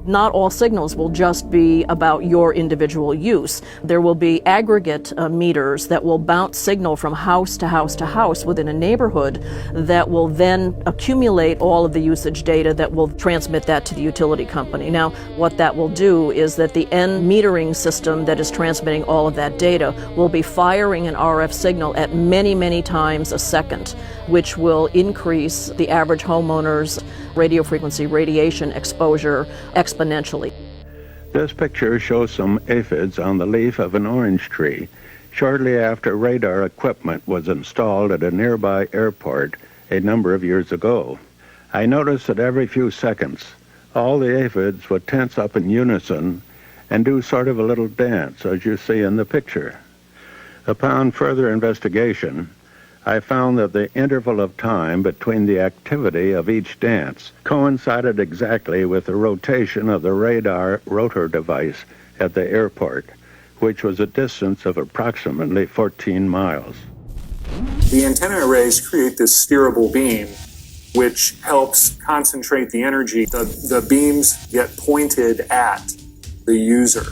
Speaker 10: Not all signals will just be about your individual use. There will be aggregate meters that will bounce signal from house to house to house within a neighborhood that will then accumulate all of the usage data that will transmit that to the utility company. Now, what that will do is that the end metering system that is transmitting all of that data will be firing an RF signal at many, many times a second, which will increase the average homeowner's radio frequency radiation exposure exponentially.
Speaker 11: This picture shows some aphids on the leaf of an orange tree shortly after radar equipment was installed at a nearby airport a number of years ago. I noticed that every few seconds, all the aphids would tense up in unison and do sort of a little dance, as you see in the picture. Upon further investigation, I found that the interval of time between the activity of each dance coincided exactly with the rotation of the radar rotor device at the airport, which was a distance of approximately 14 miles.
Speaker 1: The antenna arrays create this steerable beam, which helps concentrate the energy. The beams get pointed at the user.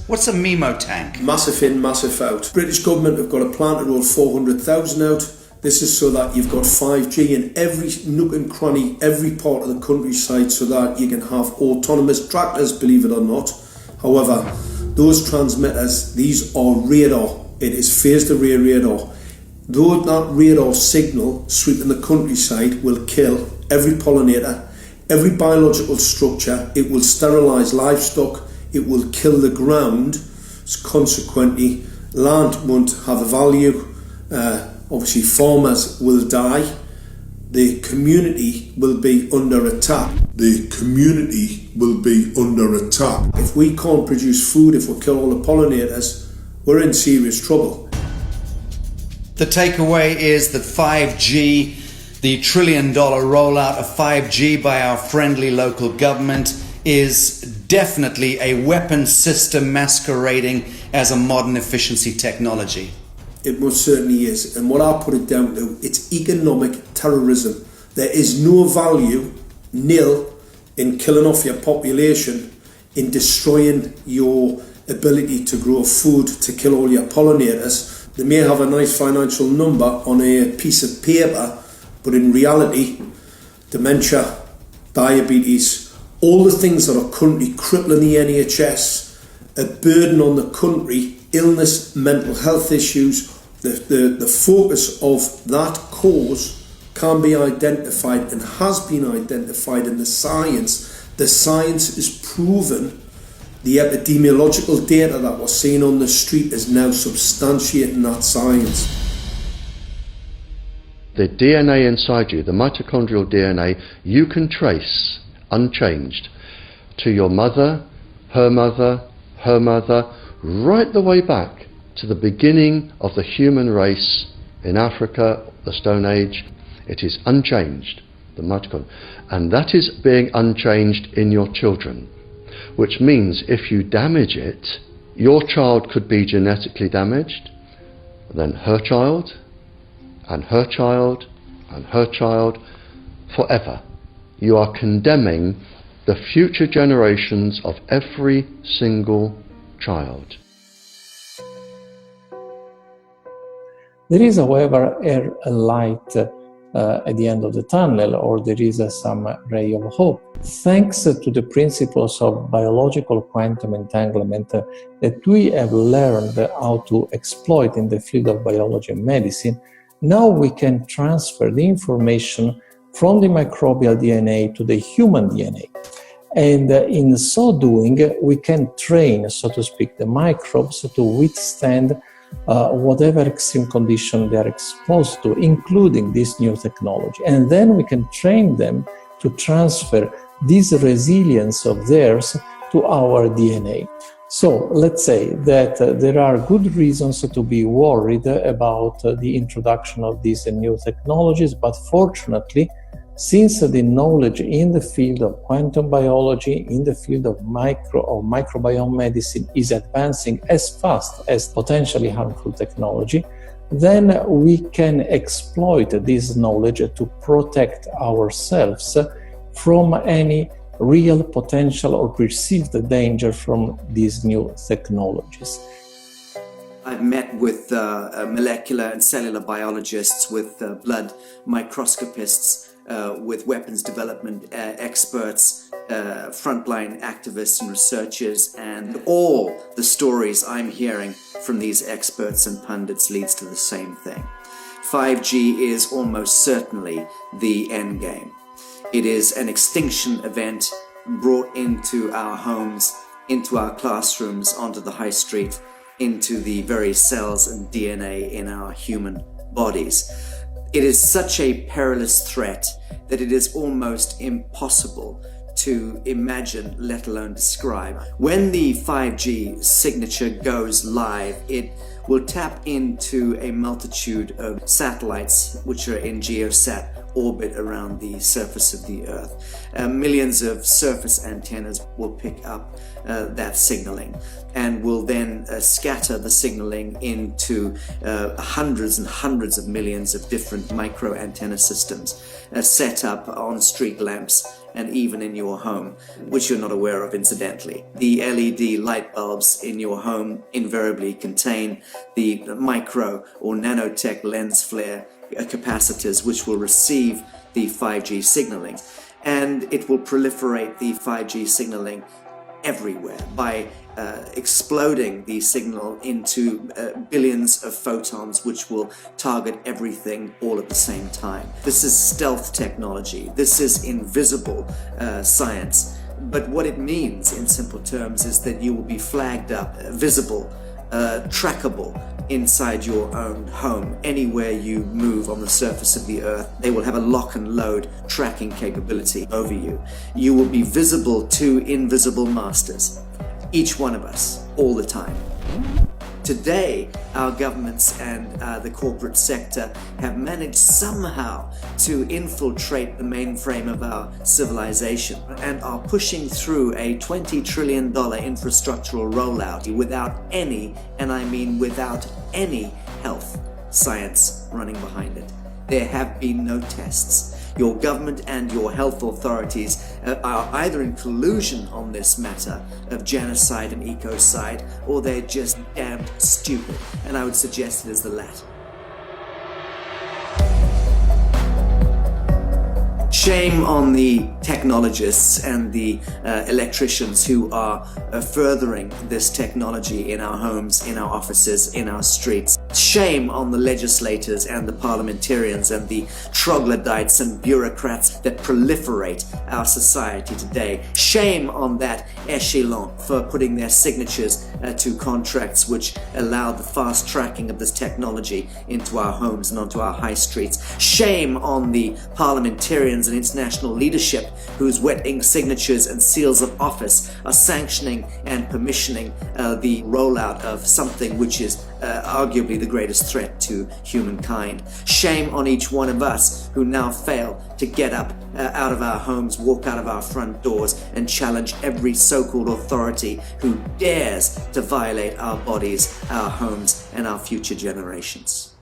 Speaker 7: What's a MIMO tank?
Speaker 9: Massive in, massive out. British government have got a plan to roll 400,000 out. This is so that you've got 5G in every nook and cranny, every part of the countryside, so that you can have autonomous tractors, believe it or not. However, those transmitters, these are radar. It is phased array radar. Though that radar signal sweeping the countryside will kill every pollinator, every biological structure, it will sterilise livestock, it will kill the ground, so consequently land won't have a value, obviously farmers will die, the community will be under attack. The community will be under attack. If we can't produce food, if we kill all the pollinators, we're in serious trouble.
Speaker 7: The takeaway is that 5G, the $1 trillion rollout of 5G by our friendly local government, is definitely a weapon system masquerading as a modern efficiency technology.
Speaker 9: It most certainly is, and what I put it down to, it's economic terrorism. There is no value, nil, in killing off your population, in destroying your ability to grow food, to kill all your pollinators. They may have a nice financial number on a piece of paper, but in reality, dementia, diabetes, all the things that are currently crippling the NHS, a burden on the country, illness, mental health issues, the focus of that cause can be identified and has been identified in the science. The science is proven. The epidemiological data that we're seeing on the street is now substantiating that science.
Speaker 3: The DNA inside you, the mitochondrial DNA, you can trace unchanged to your mother, her mother, her mother, right the way back to the beginning of the human race in Africa, the Stone Age. It is unchanged, the mitochondria, and that is being unchanged in your children, which means if you damage it, your child could be genetically damaged, then her child, and her child, and her child, forever. You are condemning the future generations of every single child.
Speaker 8: There is, however, a light at the end of the tunnel, or there is some ray of hope. Thanks to the principles of biological quantum entanglement that we have learned how to exploit in the field of biology and medicine, now we can transfer the information from the microbial DNA to the human DNA. And in so doing, we can train, so to speak, the microbes to withstand whatever extreme condition they are exposed to, including this new technology. And then we can train them to transfer this resilience of theirs to our DNA. So let's say that there are good reasons to be worried about the introduction of these new technologies, but fortunately, since the knowledge in the field of quantum biology, in the field of microbiome medicine is advancing as fast as potentially harmful technology, then we can exploit this knowledge to protect ourselves from any real potential or perceived danger from these new technologies.
Speaker 12: I've met with molecular and cellular biologists, with blood microscopists, with weapons development experts, frontline activists and researchers, and all the stories I'm hearing from these experts and pundits leads to the same thing. 5G is almost certainly the end game. It is an extinction event brought into our homes, into our classrooms, onto the high street, into the very cells and DNA in our human bodies. It is such a perilous threat that it is almost impossible to imagine, let alone describe. When the 5G signature goes live, it will tap into a multitude of satellites which are in geosat orbit around the surface of the Earth. Millions of surface antennas will pick up that signaling and will then scatter the signaling into hundreds and hundreds of millions of different micro antenna systems set up on street lamps and even in your home, which you're not aware of incidentally. The LED light bulbs in your home invariably contain the micro or nanotech lens flare capacitors which will receive the 5G signaling, and it will proliferate the 5G signaling everywhere by exploding the signal into billions of photons which will target everything all at the same time. This is stealth technology. This is invisible science. But what it means in simple terms is that you will be flagged up, visible, trackable inside your own home. Anywhere you move on the surface of the Earth, they will have a lock and load tracking capability over you. You will be visible to invisible masters, each one of us, all the time. Today, our governments and the corporate sector have managed somehow to infiltrate the mainframe of our civilization and are pushing through a $20 trillion infrastructural rollout without any, and I mean without any, health science running behind it. There have been no tests. Your government and your health authorities are either in collusion on this matter of genocide and ecocide, or they're just damned stupid, and I would suggest it is the latter. Shame on the technologists and the electricians who are furthering this technology in our homes, in our offices, in our streets. Shame on the legislators and the parliamentarians and the troglodytes and bureaucrats that proliferate our society today. Shame on that echelon for putting their signatures to contracts which allow the fast tracking of this technology into our homes and onto our high streets. Shame on the parliamentarians and international leadership whose wet ink signatures and seals of office are sanctioning and permissioning the rollout of something which is arguably the greatest threat to humankind. Shame on each one of us who now fail to get up out of our homes, walk out of our front doors, and challenge every so-called authority who dares to violate our bodies, our homes, and our future generations.